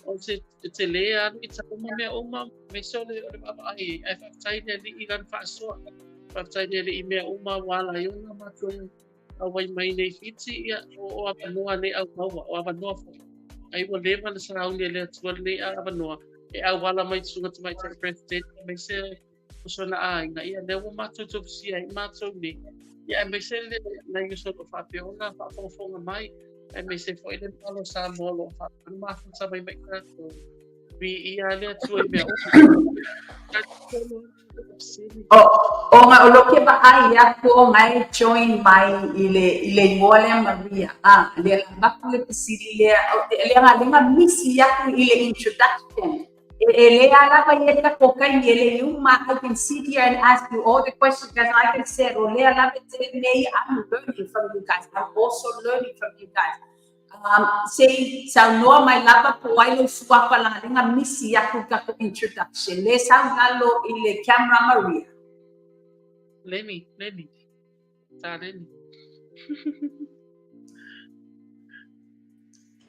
o se te lea I ta uma me uma me so le ba ai fa tai le I gan fa so fa tai le I me uma wala I ona ma to au ai mai nei fiti ia o apa noa nei au mau o apa noa fo ai wo le ma le sa au le tu le apa noa e au wala mai sunga tu mai te president me se o so na ai na ia le wo ma to si ai ma to ni ia me se le na I so fa pe ona fa fo mai e me se foi le palo Samoa lo fa ma fa sa mai mai ka to vi ia le tu e me o nga o lo ke ba ai ya ko ngai join mai ile ngole Maria le ba ku le pisili le nga misi ya ku ile introduction ele ala ba yeta ko kai ele uma I can sit here and ask you all the questions that I can say ole ala be I'm learning from you guys I'm also learning from you guys say sa no mai lava po ai lo sua pala nga misi ya ku ka introduction le sa ngalo ile camera Maria Lenny ta Lenny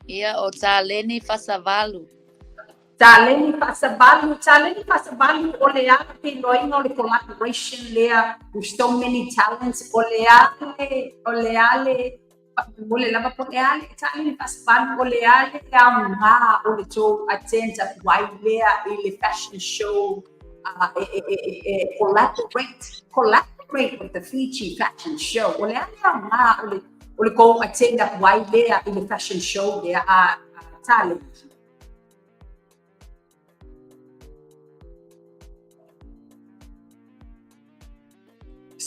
Ia o tā Leni Fasavalu. Taleni pasabalu o le ake loina o le collaboration lea with so many talents o le ale o le lava po le ale taleni pasabalu o le ale nga o le to attend at why lea I le fashion show collaborate with the Fiji fashion show o le ale nga o le go attend at why lea I le fashion show lea talent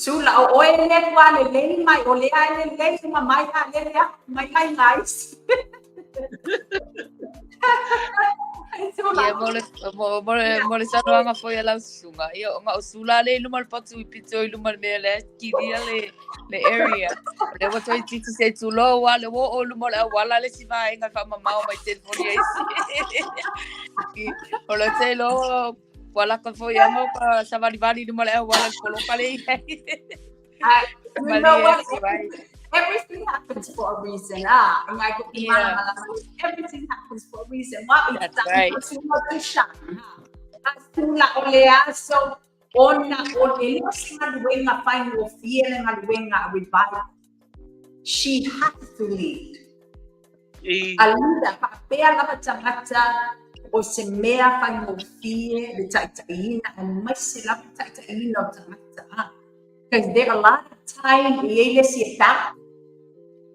Sula o ele wa le mai o le ale le mai ale mai nice. Ia mole sanoanga foi ala sunga. Ia nga usula le lumal patu I pito I lumal me le kiria le area. Le wa toi titi se tulo wa le wo o lumal wala le si vai nga fa mama o mai telefoni ai. O le te lo wala ka foi amo pa sa vali lumal wala polo kale. You know what? Everything happens for a reason. Everything happens for a reason. That's right. tula o le aso ona o le singa luenga fai o fiele nga luenga revival. She has to lead. Alinda papea lava tangata o se mea fai o fie le taitaina o mai se lava taitaina o tangata. Because there are a lot of time ele se tap,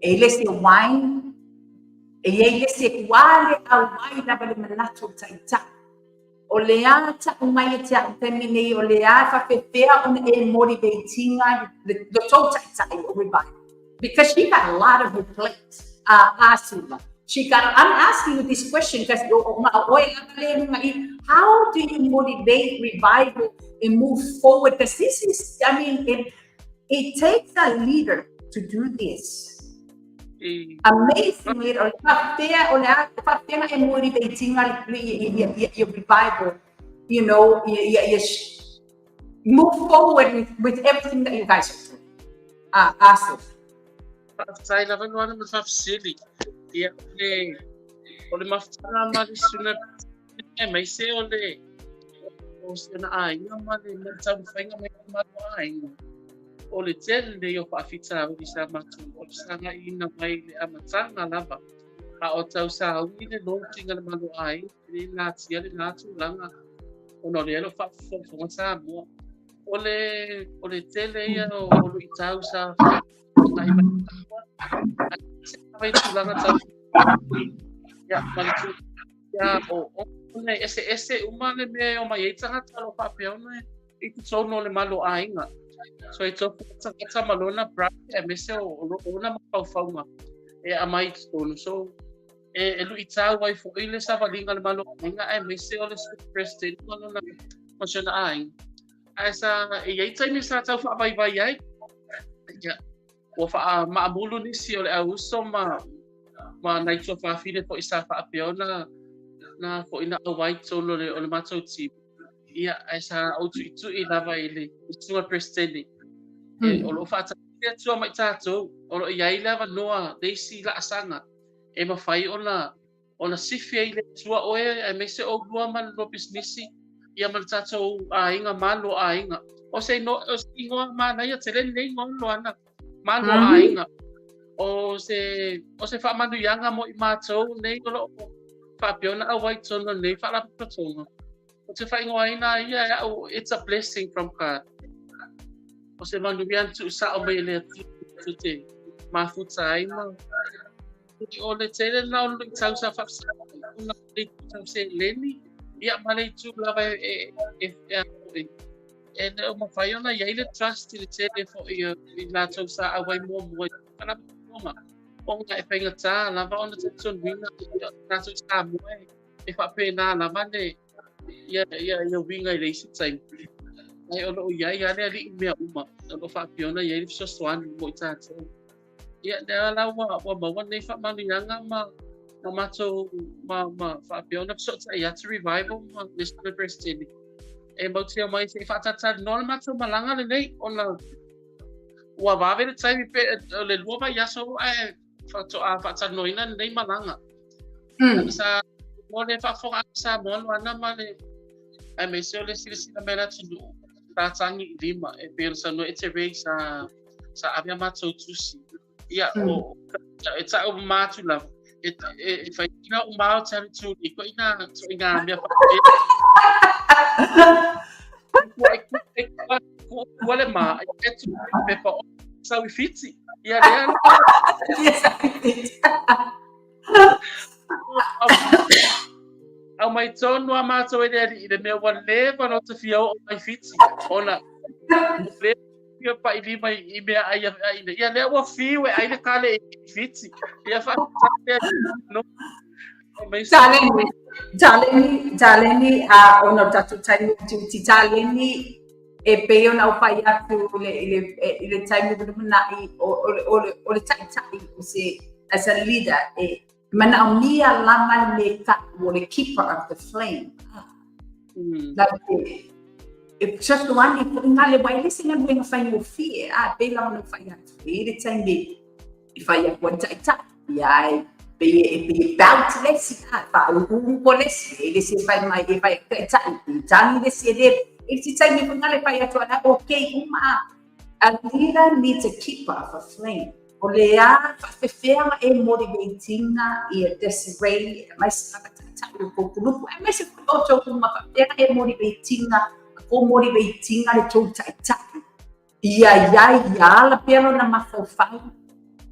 ele se wine, ele se wale au mai lava le manato taita. O le ata o mai te atemine o le afa fefea on e motivatinga the total taita o revival. Because she got a lot of her plate. Asuma. I'm asking you this question because how do you motivate revival and move forward? Because this is, I mean, it takes a leader to do this. Amazing leader. And motivating your revival, you know, you move forward with everything that you guys are doing. Awesome. Sai lava no ano mafafsili. Ia ole mafana mali suna mai se ole o suna ai no mali mo tau fainga mai mato ai. Ole tele yo fa fita o isa matu o sanga ina mai le amatanga lava. A o tau sa ui le no tinga le malu ai le na tia le na tu langa. Ono le lo fa fo sa mo. Ole tele ia o lu tau sa Vai tulanga tau. Ya, malitu. Ya, ese umane me o mai tanga talo papel no e tu so no le malo ainga. So e to tsa malona bra e mese o na mafaufaunga. E a mai to so e lu itau vai fo ile sa valinga le malo ainga e mese o le president no na masiona ainga. Asa e tai me sa tau fa vai ai. Ya. O fa maamulu ni si ole auso ma nai so fa file po isa fa apiona na po ina white solo le ole mato ti ia esa autu itu I lava ile sunga presteni e olo fa ta tu mai tato olo ia ile va noa dei si la asanga e ma fai ona sifi ile tua oe e mese o lua ma lo business ia ma tato a inga malo a inga o se no o singo ma na ia tele nei ngon lo ana Malu ainga o se fa manu yanga mo I matou nei lo fa piona a white sono nei fa la patonga o se fa ingoina ia it's a blessing from God o se manu bian tu sa o mai le tu te ma futai ma o le tele na o le tau sa fa una le tau se leni ia male tu lava e and o mafaiona ia ile trust le tele fo I la tau sa a wai mo ana mo o nga e penga ta lava ona te son winga na tau sa mo e fa pena lava ne ia winga ile si time ai o ia le ali me uma o fa piona ia ile so swan mo ta ia da la wa ne fa manu yanga ma mato ma fa piona so ta ia to revival ma Mr. President e mau tia mai se fatata no mato malanga le nei ona wa va vere tsai pe le luova ya so fatata no ina nei malanga sa mo le fa fo sa mo ana male ai me se le si na mera tsu ta tsangi lima e pensa no etse re sa avia mato tusi ia o etsa o matu la e fa ina o mau tsari tu ko ina so ina mia fa Wale ma etu pepa sa wi fiti ia le au mai tonu a mato e le me wale pa no te fio mai fiti ona le ia pa I lima I me ia le wa fiu e ai le kale fiti ia fa no Taleni ono tatu time ti taleni e pe ona o pai atu le time na o le tai se as a leader e mana o mia lama le ka o le keeper of the flame like if just one if ngale vai listen and bring fai o fie pe la no fai atu le time if I want tai Pe bounce lesi fa un lesi ele se fai mai e fai tani lesi ele se sai me ngale fai atuana okay uma a leader needs a keeper of a flame. O lea fefea e motivatinga e Desiree mas o grupo é mais o uma fefea e motivatinga o motivatinga le tau tai ia la pelo na mafofai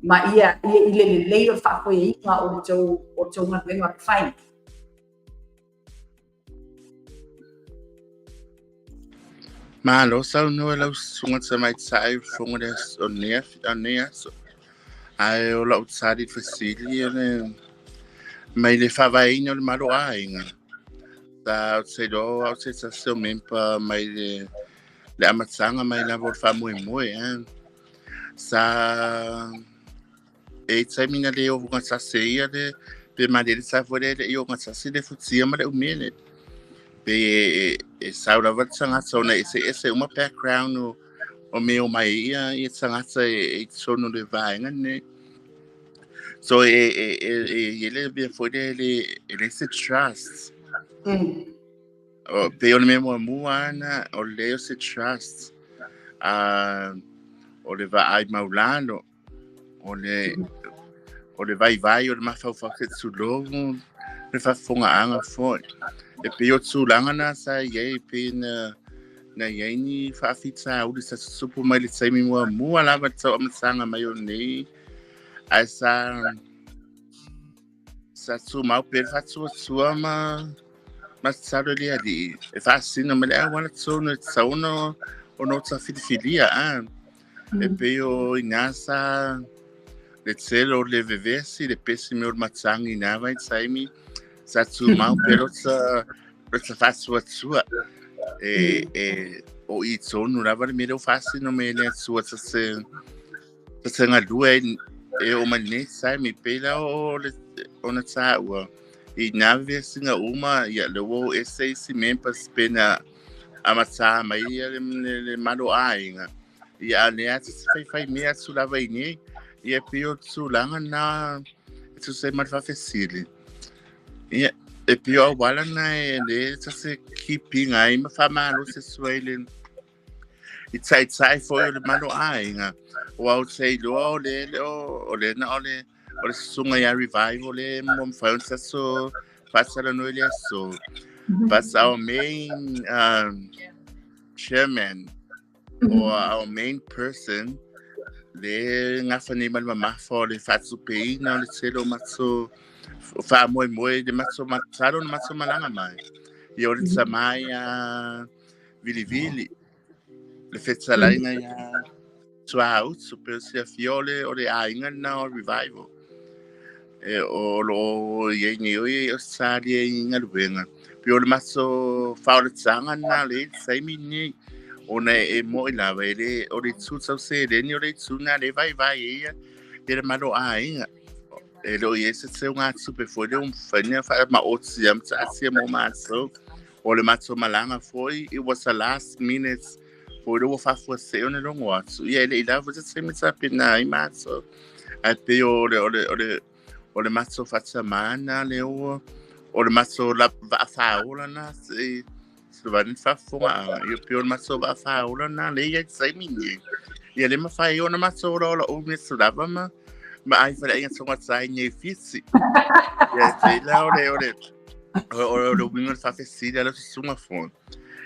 ma ia ile le fa ko ia o tau na venga fai Malo sau no ela sunga sa mai sai funga des on nea so ai o la utsari fasili ne mai le fa vai no malo ainga ta se do au se sa so mempa mai le amatsanga mai la vor fa moi sa e sai mina le o nga sa se ia le pe madele sa vole le o nga sa se le futsia ma le umele e saura vatsanga sona ese uma background o meu mai ia tsanga e sono le vainga ne so ele bem foi ele se trust o pe o mesmo muana o leo se trust o le vai maulano o le vai o le mafau ke tsulogo le fa fonga anga foi e pe o tsulanga na sa ye pe na ye ni fa fitsa o le sa supu mai le tsai mi mua la va tsa amsanga mai o nei ai sa tsu mau pe fa tsu ma tsa le ali e fa sino me le wana tsu no tsa uno o no tsa filia e pe o inasa le tselo le vevesi le pesi me o matsangi na vai tsai mi sa tsu mau pero tsa fa sua o i tonu la va me lo fasi no me le sua se nga due e o mane sai mi pela o ona tsa wa i nave singa uma ya le wo ese si mempas pena amatsa mai le malo ainga ya le ati fai me atsu la vai ni e pio tsu langa na tu sei mar fa fesili e pio wala na ele se keeping ai ma fa malo se suelen it's for the malo ainga o au sei lo le na o sunga ya revival le mom fa so pasara no ele so but our main chairman or our main person le ngafani mal mama for le fatsu pei na le tselo matso fa moi de matso matsalo na matso malanga mai yo le samaya vili le fetsa laina ya twa super se fiole o le ainga na revival o lo ye ni o sali inga luenga pio le matso fa le tsanga na le sai mini ona e mo ila vele o le tsutsa se le ni o le tsuna le vai le malo ainga e lo yese se unga super foi le fanya fa ma otsi am tsa mo matso o le matso malanga foi it was the last minutes for the fa for se ona lo ngwatso ye le ila vo tse mitsa pina I matso a pe o le matso fa tsamana le o le matso la va fa ola na se va ni fa fonga io pe o le matso va fa ola na le ye sai mini ye le ma fa io na matso o mi su lava ma ai fa le so sai nei fissi ye te la o wingo fa fesida la suma fon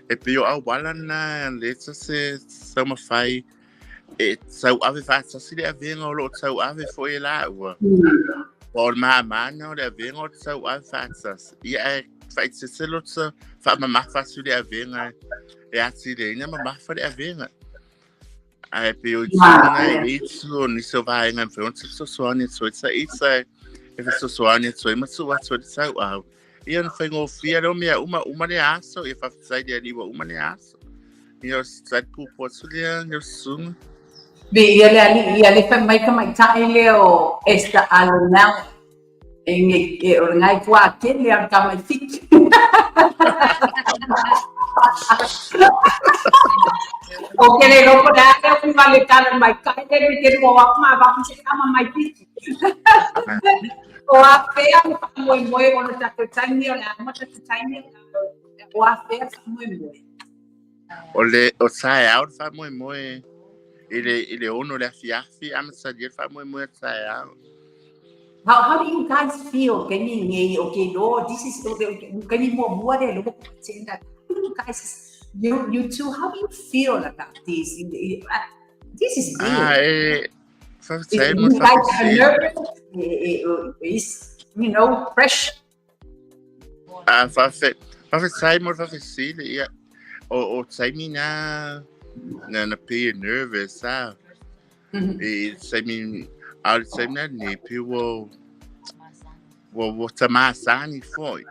e pe o wala na le se ma fai e sau ave fa si le venga o lo sau ave foi la o por ma no le venga o sau ave fa ia fai se lo fa ma fa su le venga e ati le ma fa le venga ai pe o na itu ni so vai na front so soani so it's e so soani so ma so what so sau au ia no fai ngofia lo mea uma le aso e fa sai de ali uma le aso io sai pu posulia io sun ia le fai mai ka mai tai leo esta alonau e o ngai kwa ke le ka mai fik o ke le ro pa ka ku vale ka mai kai le ke mo wa ma va ku se ama mai fik O a fea muy muy con nuestra pestaña, la mata pestaña, o a fea muy muy. O sai out fa muy. Ele ono le afiafi ama sadir fa muy sai out. How do you guys feel? Can you okay? No, this is can you more than look saying that? How do you guys, you two, how do you feel about this? This is weird. Fa Is sai you mo fa guys are si. nervous? Is pressure? Fa sai mo fa si ya. O sai mi na pay nervous sa. Sai mi al sai na ni pi wo tamasani foi.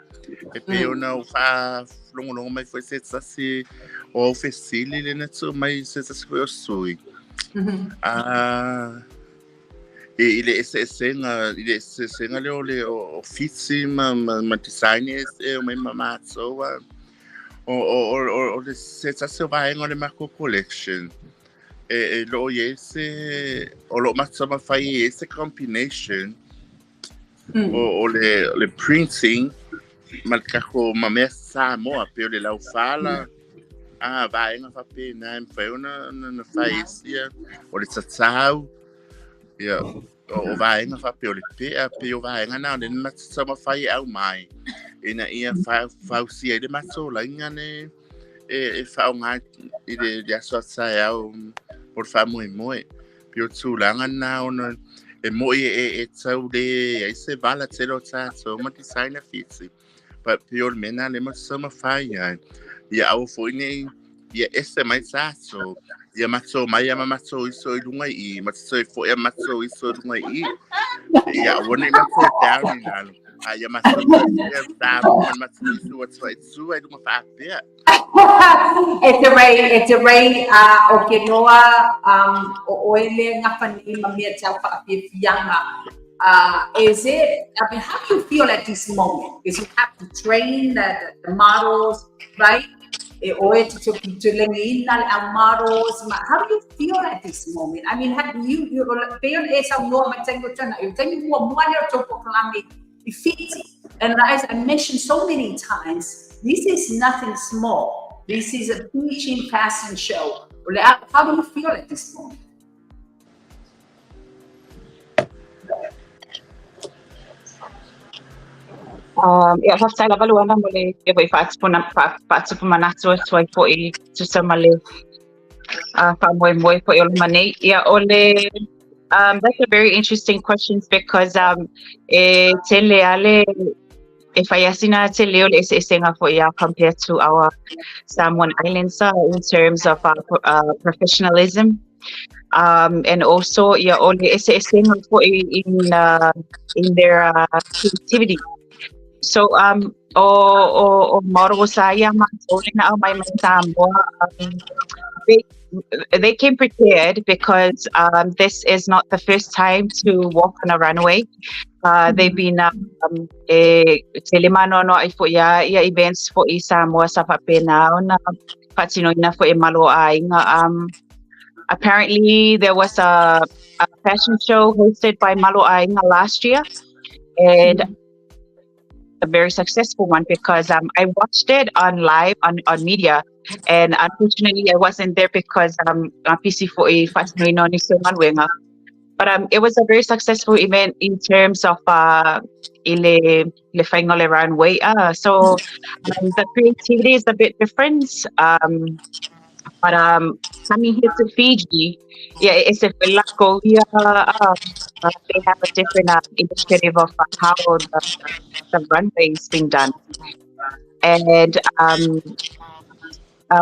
E pe ona fa longo mai foi se se o fesili le na tsu mai se foi o sui. Ele senga le office ma design o mai mama so o le se vai ngole ma collection lo yese o lo ma fai ese combination o le printing mal cajo ma messa mo pe le la fala vai nga fa pe na fa na fai sia o le tsatsau ya o vai nga fa pe o le pe o vai nga na le ma sama fai au mai ina ia fa sia de ma so la ngane fa nga ide ya so sa au por fa muy pe o tsulanga na ona mo tsau de se vala tselo tsa so ma designer fitsi but pe o mena le ma sama fai ya au foi nei ya esse mai sa so ya matso mai matso iso lunga I matso fo ya matso iso lunga I ya woni matso down ni nalo ya matso ya da man matso iso what's right so I don't fa ya It's a ray okay noa oile nga pani mamia tau pa yanga is it, I mean, how do you feel at this moment? Because you have to train the models, right? Or to learn our models. How do you feel at this moment? I mean, have you feel as a woman you and as I mentioned so many times, this is nothing small. This is a teaching fashion show. How do you feel at this moment? Faafetai lava luana mo le e wai faatupuna natu atu ai fo'i tusama le fa'amoemoe fo'i o le manei. That's a very interesting question because te leale e whaiasina te leo le esenga fo'i compared to our Samoan Islands in terms of professionalism. And also ole esenga fo'i in their creativity. So o model saya na my Samoa they came prepared because this is not the first time to walk on a runway. They've been telemano no ai fo ya events for Samoa sa papena na patino na fo Malu Aiga. Apparently there was a fashion show hosted by Malu Aiga last year, and a very successful one because I watched it on live on media, and unfortunately I wasn't there because PC for a but it was a very successful event in terms of le final runway. So the creativity is a bit different. But coming here to Fiji, it's a they have a different initiative of how the runway is being done, and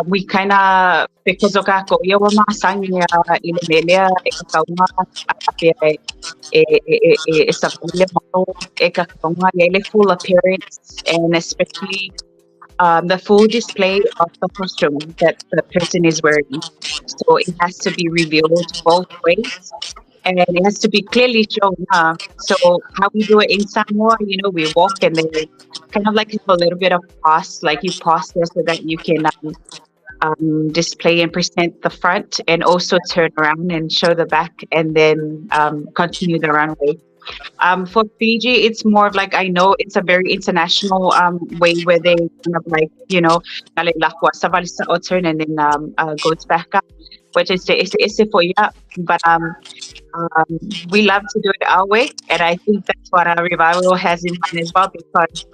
we kind of because of Korea wa masanya ilemelia full appearance, and especially the full display of the costume that the person is wearing. So it has to be revealed both ways, and it has to be clearly shown. So how we do it in Samoa, we walk and they kind of like have a little bit of pause, like you pause there so that you can display and present the front, and also turn around and show the back, and then continue the runway. For Fiji, it's more of like, I know it's a very international way where they kind of like, kale lakwa sa balisa otter and then goes back up, which is the for yeah. But we love to do it our way, and I think that's what our revival has in mind as well, because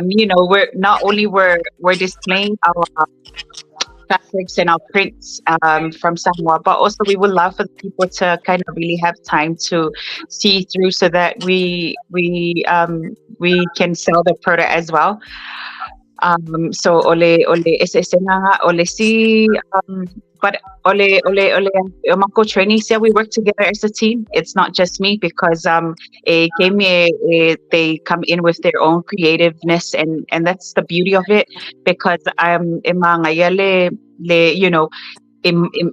we're not only we're displaying our fabrics and our prints from Samoa, but also we would love for the people to kind of really have time to see through, so that we can sell the product as well. So ole nga ole si but ole Mako training said we work together as a team. It's not just me, because they come in with their own creativeness, and that's the beauty of it, because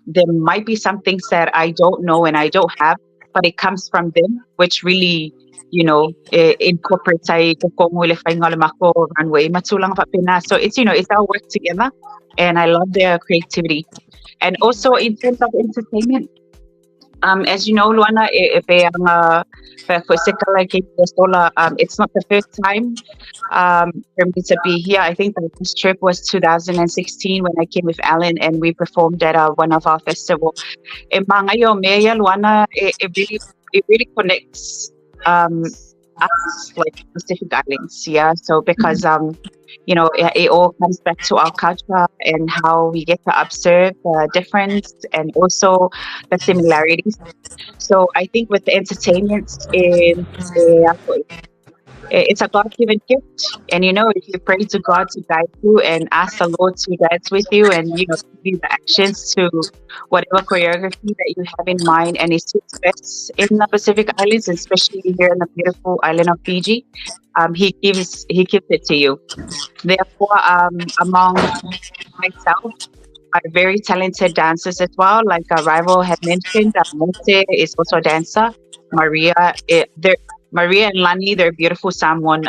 there might be some things that I don't know and I don't have, but it comes from them, which really incorporates ay kukongo le fainga le mako runway matulang pa pina. So it's our work together, and I love their creativity. And also in terms of entertainment, as you know, Luana, it's not the first time for me to be here. I think the last trip was 2016 when I came with Alan and we performed at one of our festivals. Luana, it really connects us, like Pacific Islands, yeah. So because it all comes back to our culture and how we get to observe the difference and also the similarities. So I think with the entertainment, it's a God-given gift, and if you pray to God to guide you and ask the Lord to dance with you, and give you the actions to whatever choreography that you have in mind, and it suits best in the Pacific Islands, especially here in the beautiful island of Fiji, he gives it to you. Therefore, among myself, are very talented dancers as well. Like Rival had mentioned, Monte is also a dancer. Maria and Lani, they're beautiful Samoan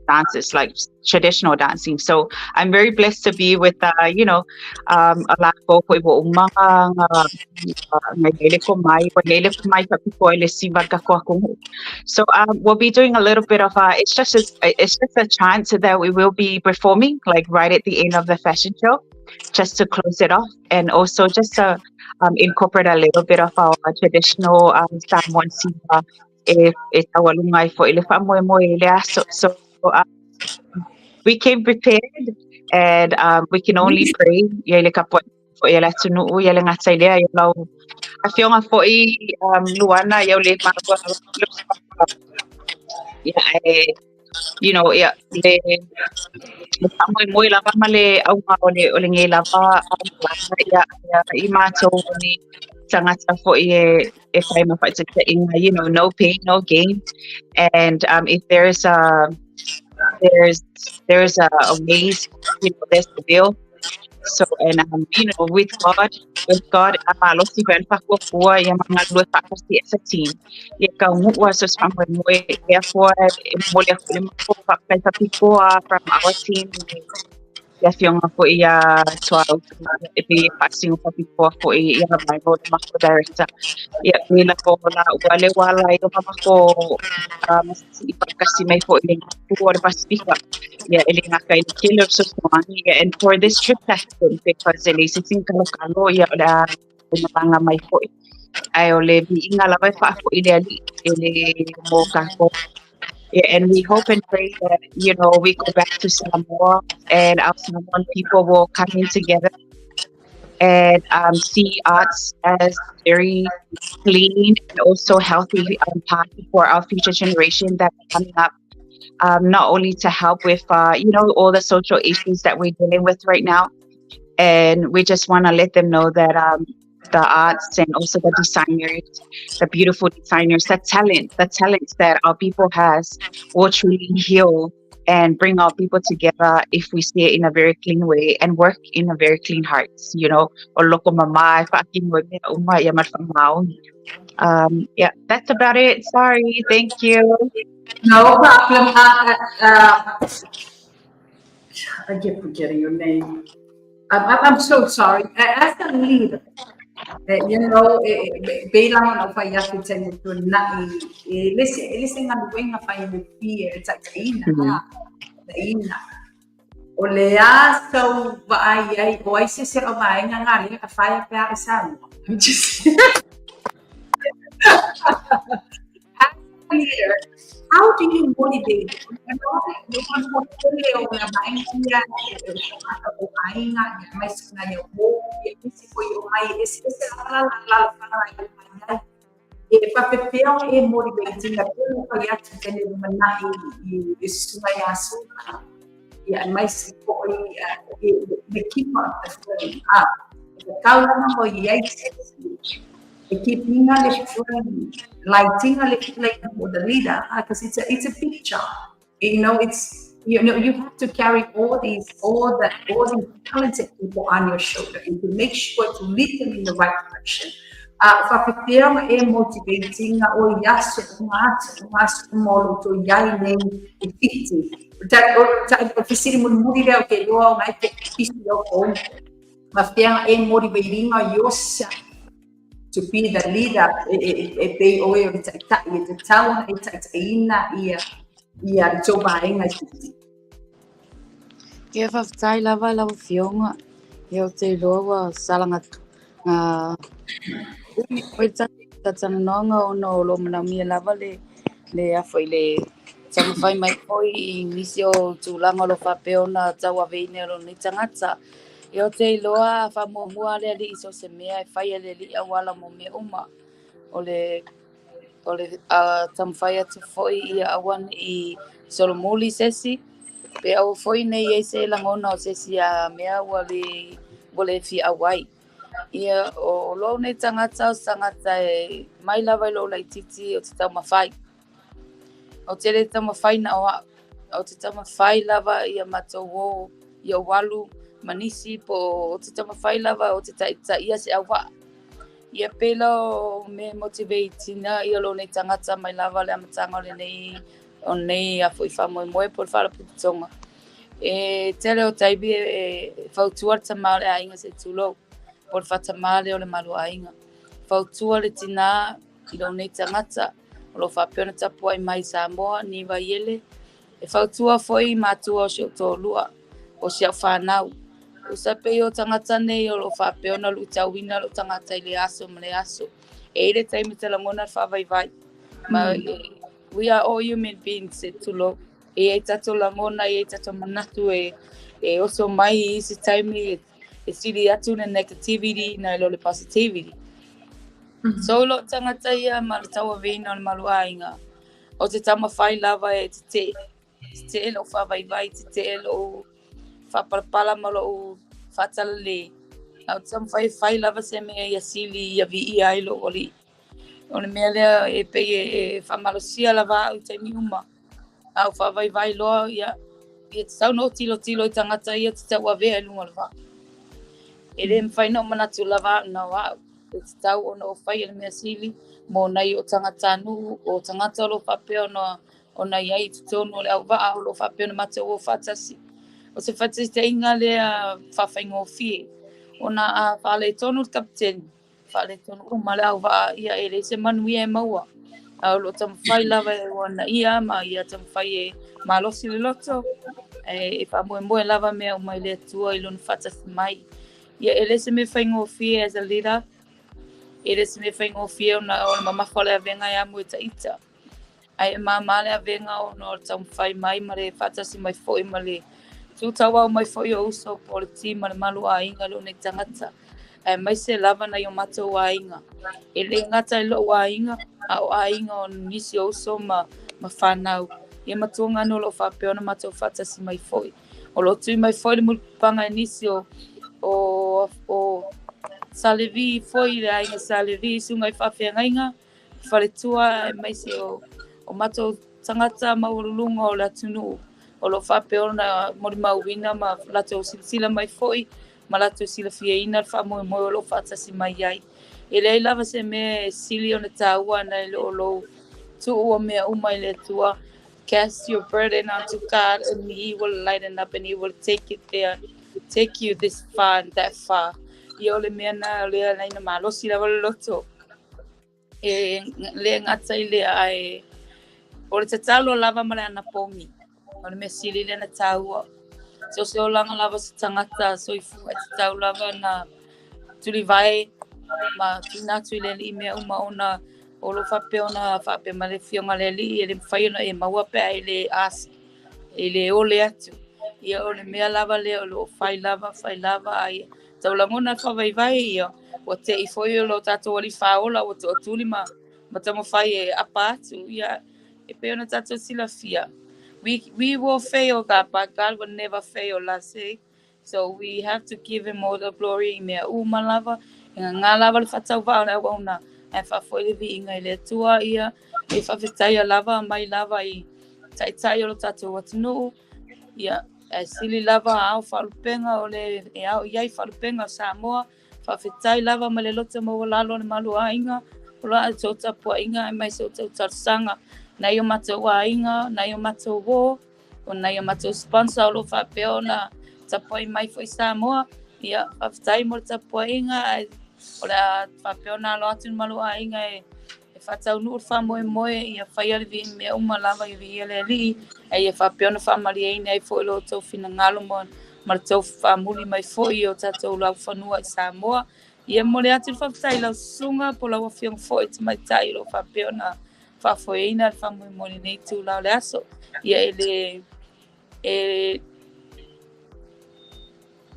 dancers, like traditional dancing. So I'm very blessed to be with, a lot of people who so we'll be doing a little bit of it's just a chance that we will be performing like right at the end of the fashion show, just to close it off, and also just to incorporate a little bit of our traditional Samoan siba. If it's our lungay for so we came prepared, and we can only pray. Yele kapwa for yela tunu yele ngatsa ile yela. I feel nga for Luana yele mako. Yeah, muy lava male au ole nge lava ya imato ni tangata for if I'm in no pain no gain, and if there's a ways, there's the will. So, and with God, amalosi ben pakwa ya mga luwa kasi sa team. Ikaw mo sa samwe mo, therefore mo le ko pa people from our team. Yes, yung ako iya 12 ipi passing pa people for iya Bible mako director. Ya nila ko na wala ito pa mako mas ipagkasi may po iling for Pacifica. Yeah, iling kay killer so yeah, and for this trip to happen, because sing kalo ya la mga may po ay ole ingala pa ako ideally mo ka ko. Yeah, and we hope and pray that we go back to Samoa and our Samoan people will come in together and see arts as very clean and also healthy path for our future generation that are coming up. Not only to help with all the social issues that we're dealing with right now, and we just want to let them know that the arts and also the designers, the beautiful designers, the talents that our people has will truly heal and bring our people together if we see it in a very clean way and work in a very clean heart. Yeah, that's about it. Sorry. Thank you. No problem. I keep forgetting your name. I'm so sorry. As a leader, You know, bailang na fa ya tu chen tu na listen ngan wing fa ni fear ta ina ta ina o le a so va ai o ai se o vai nga ngani ka fa ya pa sa I'm just as a leader, how do you motivate? You want to motivate o na ba niya o ai nga may na yo mo isi ko yo mai isi la para papel e motivating na pelo kaya tene mana I sumaya suka ya mais ko the keeper of the flame kau na mo yai the keeping a flame lighting a like the leader because it's a picture you know it's you have to carry all these talented people on your shoulder and to make sure to lead them in the right direction. Whakapea motivating o yaso umaso molo to yai nei I fiti. Ta fisiri muri leo ke loa mai te fisi leo ko. Whakapea motivating o yourself to be the leader pe o e te tau e te ina ia toba inga fiti. Ia whawhai lava lau whionga. Ia o te loa salanga Koe tatana noanga o no lo mana mia lava le awhai le whai mai koi I nisi o tūlanga lo whapeo na tau aveine lo ni tangata. I o te loa whamuamua le li iso se mea whai le li awala mo mea uma. O le tamwhai atu whoi I awan I solomuli sesi. Pe au whoi nei e se langona o sesi a mea wale fi awai. Ia o lo nei tangata o tangata mai lava lo lai titi o te tau mawhai. O te le tau mawhai na o te tau mawhai lava ia matou o ia walu manisi po o te tau mawhai lava o te ta ia se awa. Ia pela o me motivate na ia lo nei tangata mai lava le amatanga o le nei o nei a fui whamoe po le whala putonga. Tele o taibi whautuar tamale a inga se tūlou. Por fatamale o le Malu Aiga. Fautua le tina I lo nei tangata o lo whapena tapu ai mai Samoa ni waiele. Fautua foi matua o si o tō lua o si au whanau. O sape o tangata nei o lo whapena lu tauina lo tangata I le aso ma le aso. Eire taimi te langona whawaiwai. We are all human beings se tulo. E tato langona e tato manatu e oso mai I si taimi siri atu na negativity na lo le positivity. So lo tangata ia ma le tau aveina o le Malu Aiga. O te tama whai lava e te lo whawaiwai, te lo whapalapala ma lo whatala le. O te tama whai lava se mea ia sili ia vi ia ilo oli. O le mea lea e pe e whamalosia lava au te miuma. Au whawaiwai loa ia te tau no tilo I tangata ia te tau avea lunga lava. Ele mwhai no manatu lava na wau. E te tau o no whai ele mea sili. Mo nei o tangata nu o tangata lo whapeo o nei ai te tono le au waa o lo whapeo na mata o whatasi. O se whatasi te inga lea whawhaingo fie. O na a whale tonu kapteni. Whale tonu o male au waa ia ele se manui e maua. Au lo tam whai lava e wana ia ma ia tam whai e malosi le loto. E whamoe lava mea o mai le tua I lona whatasi mai. Ia ele se me whaingo fie as a leader. Ele se me whaingo fie o na mamawhale a venga ia mui ta ita. Ai mamale a venga o no tau whai mai ma le whatasi mai fōi ma le tūtawa o mai fōi o uso po le ti ma le Malu Aiga lo nei tangata. Mai se lava na yo mata o Aiga. Ele ngata I lo o Aiga a o Aiga o nisi o uso ma whanau. Ia matua no lo whapeo na mata o whatasi mai fōi. O lo tui mai fōi le mulpanga e nisi o salevi foi le ainga salevi sunga I whawhiangainga wharetua mai se o mato tangata maurulunga o la tunu o lo whapeo na mori mauwina ma lato sila mai foi ma lato sila fiaina whamoe moe o lo whatasi mai ai e lei lava se me sili o na taua na lo tu o mea umai le tua cast your burden onto God and He will lighten up and He will take it there take you this far and that far. ia o le mea na lea laina malosi lava le loto. Le ngata I le ai o le tatalo lava ma le ana pongi. O le mea sili le na taua. Se o langa lava sa tangata soifu e tatau lava na tuli vai ma tina tu le li mea uma ona o lo fape ona fape ma le fionga le li e le mwhai ona e maua pe ai le asi. E le ole atu. Ia o le mea lava le o lo fai lava ai. Tau langona whawaiwai ia. O te I foi o lo tato wali whaola o te o tuli ma tamo whai e apa atu. Ia e pe ona tato sila fia. We will fail God, but God will never fail us. Eh? So we have to give him all the glory. Mea uma lava. Ngā lava le whatau wao na wauna. E whawhoi le vi inga I le tua ia. E whawhetai lava mai lava I tai o lo tato watunu. Ia, e sili lava au whalupenga o le e au iai whalupenga Samoa. Whawhetai lava ma le lota mo lalo le malu a inga. Ola a tōta pua inga e mai se o tautar sanga. Nai o matou a inga, nai o matou wō. O nai o matou sponsor o lo whapeo na tapua I mai foi Samoa. Ia, whawhetai mo le tapua inga. Ola whapeo na alo atu malu a inga e whatau nuu wha moe ia whaiari vi mea uma lava I vi ele li e ia whapeona whamari eina e fo ilo tau whina ngalo mo ma le tau whamuli mai fo I o tatou lau whanua I Samoa ia mole atu whawhetai lau sunga po lau a whiong fo I te mai tai ilo whapeona whafoe eina le whamui moni nei tu lau le aso ia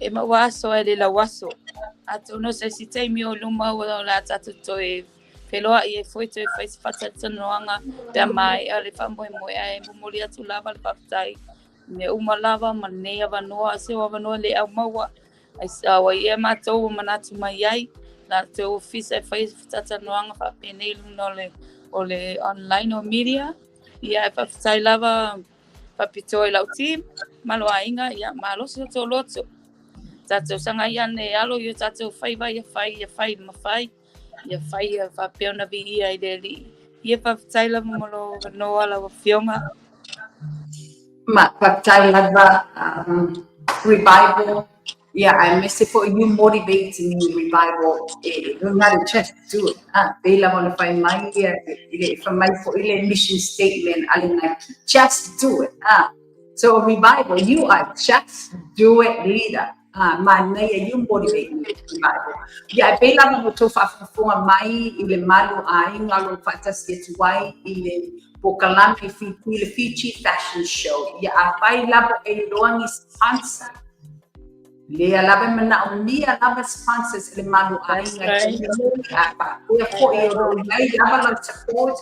e mawaso e le lau aso atu no se si teimi o luma o la tatu toe Peloa I e foi te fai fata tanoanga pe mai ale famoi moi ai mumoli atu lava le papai me uma lava manea vanoa se wa vanoa le au maua ai sawa I matou manatu mai ai na te office fai fata tanoanga fa penei no le o le online o media ia fa sai lava fa pitoi lau team malo ainga ia malo se to loto tato sanga ia ne alo yo tato fai vai fai mafai ia whai a whapeo na vi ia I le li. Ia whawhetai la mamalo noa la wawhionga. Ma whawhetai lava revival. Yeah, I miss it for you motivating me revival. You're not a chance to do it. They la want to find my from my for mission statement. Just do it. So revival, you are just do it leader. Manaya you motivate me revival. Yeah, bela mo to fa mai ile malu ai ngalo fatas get why ile Pokalami Fiji fashion show. Yeah, I love a long sponsor. Le lava mana unia lava sponsors le malu ai nga therefore I lava support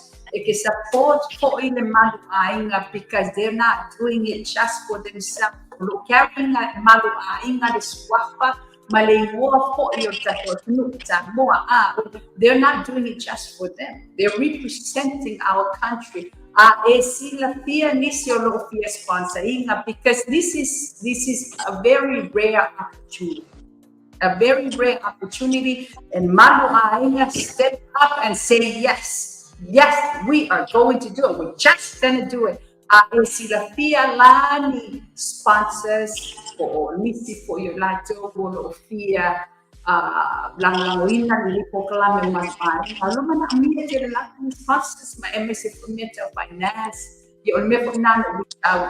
support for ile malu ai nga because they're not doing it just for themselves. Lo carrying malu ai nga de swapa malewa for your they're not doing it just for them. They're representing our country. Because this is a very rare opportunity. A very rare opportunity, and Malu Aiga step up and say yes. Yes, we are going to do it. We're just going to do it. Silafia Lani sponsors for Missy for your lato or Fia Langoina Lipoklame Mapai. Alumana Amelia Latin sponsors my MSc for finance. You'll never know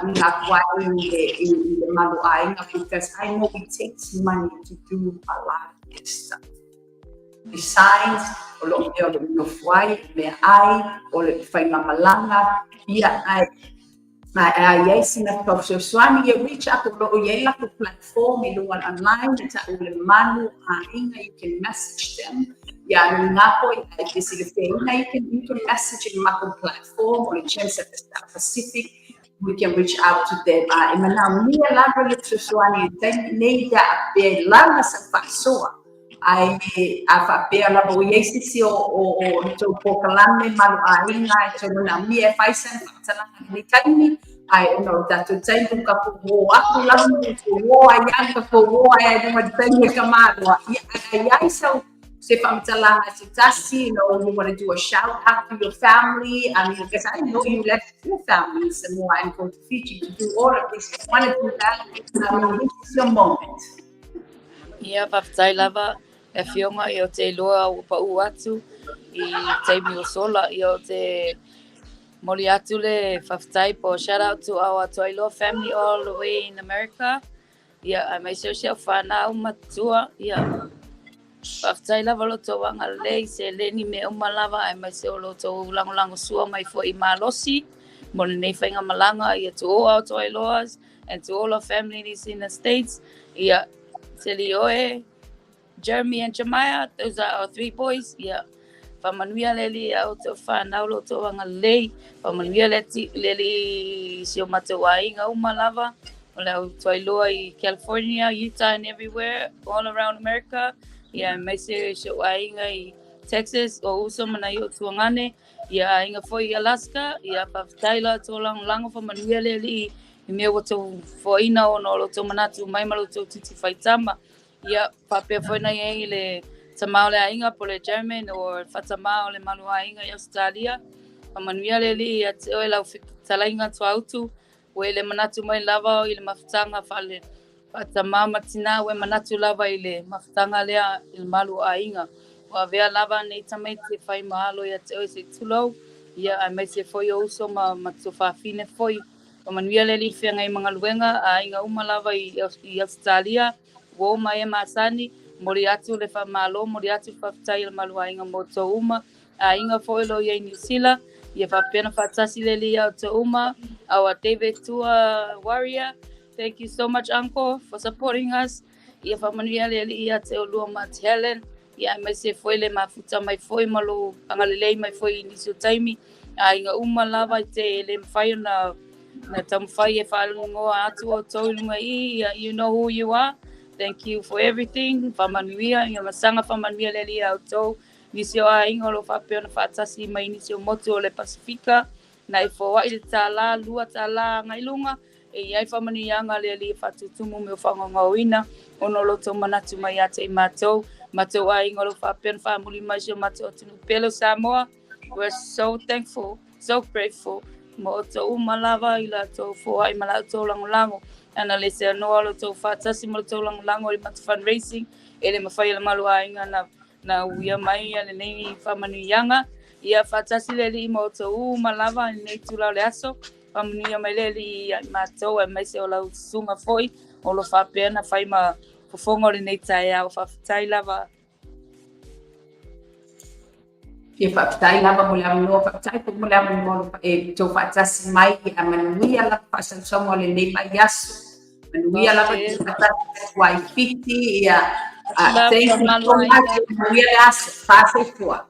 we have why in the Malu Aiga because I know it takes money to do a lot of this stuff. Besides, all of the why may I or Malanga, yeah, yes, in a talk show, Swami, you reach out to the platform, you do one online, it's a Malu Aiga, you can message them. Yeah, you can message in my platform or a chance at the Pacific. We can reach out to them. I have a pair of voices or to Pokalame, Malu Aiga, to Nami, if I send me. I know that to take a couple of war, I young for war, I don't want to tell you come out. So, if I'm telling you know, you want to do a shout out to your family. I mean, because I know you left your family some more and go to Fiji to do all of this. You want to do that? I mean, this is your moment. Yeah, Papa Lava. e fionga i o te loa o pa atu I taimi o sola I o te moli atu le whaftai po shout out to our Toiloa family all the way in America. Ia, ai mai seu whanau matua. Ia, whaftai lava lo tō wanga lei se leni me o malawa ai mai seu lo tō lango sua mai fo I malosi. Moni nei whainga malanga ia to all our Toiloas and to all our families in the States. Ia, te lioe, Jeremy and Jemiah, those are our 3 boys. Yeah. Whamanuia leli au te whanau lo tō wanga lei. Whamanuia leli si o matawai inga umalawa. O leo Toiloa I California, Utah and everywhere, all around America. Yeah, mai se inga I Texas, o uso mana I o tuangane. Yeah, inga foi Alaska. Yeah, pawtaila tō lango whamanuia leli I mea o tō foina o no lo tō manatu mai malo tō titi whaitama. Ia papea foi na I le tamau le ainga po le German or fatamau le malu ainga I Australia. Pamanuia le li ia te oe lau talainga tu autu. We le manatu mai lava I le mafutanga fale. Fatamau matina we manatu lava I le mafutanga lea I le malu ainga. Wa vea lava nei tamai te whai mahalo ia te oe se tulau. Ia ai mai se foi o uso ma matufafine foi. Pamanuia le li whianga I mga luenga a inga umalava I Australia. Wo mai masani mori atu le fa malo mori atu fa tai le malu ainga mo to uma a inga foi lo ia New Zealand ia fa pena fa tasi le lia to uma our David Tua warrior. Thank you so much uncle for supporting us. Ia fa manuia le ia te olua mat Helen ia mai se foi le mafuta mai foi malo angalelei mai foi ni so taimi a inga uma lava te le fai na tamfai e fa ngo atu o to I you know who you are. Thank you for everything. Whamanuia, inga masanga whamanuia leli au tau. Nisio a inga lo whapeo na whatasi mai nisio motu o le Pasifika. Na I fōa I le tāla, lua tāla ngailunga. E iai whamanuia anga leli whatutumu me o whangangauina. Ono lo tō manatu mai ate I mātou. Mātou a inga lo whapeo na whamuli mai sio mātou o tunu pelo Samoa. We're so thankful, so grateful. Mo o tō umalawa I la tō fōa I malau tō langolango. Ana le se noa lo tō whātasi mo tō langolango I matu fundraising. E le mawhai la malu ainga na uia mai a le nei whamanuianga. Ia whātasi le li mo tō umalawa nei tūlau le aso. Whamanuia mai le li I mātou e mai se o lau sunga foi. O lo whapea na whai ma fufongo le nei tae au whawhitai lava. Ia whaptai lava mo le amunua whaptai po mo le amunua e tō whaatasi mai a manuia la whasansomo le nei mai aso. Manuia lava ki whaatasi wai Fiji ia thank you so much manuia le aso whase fua.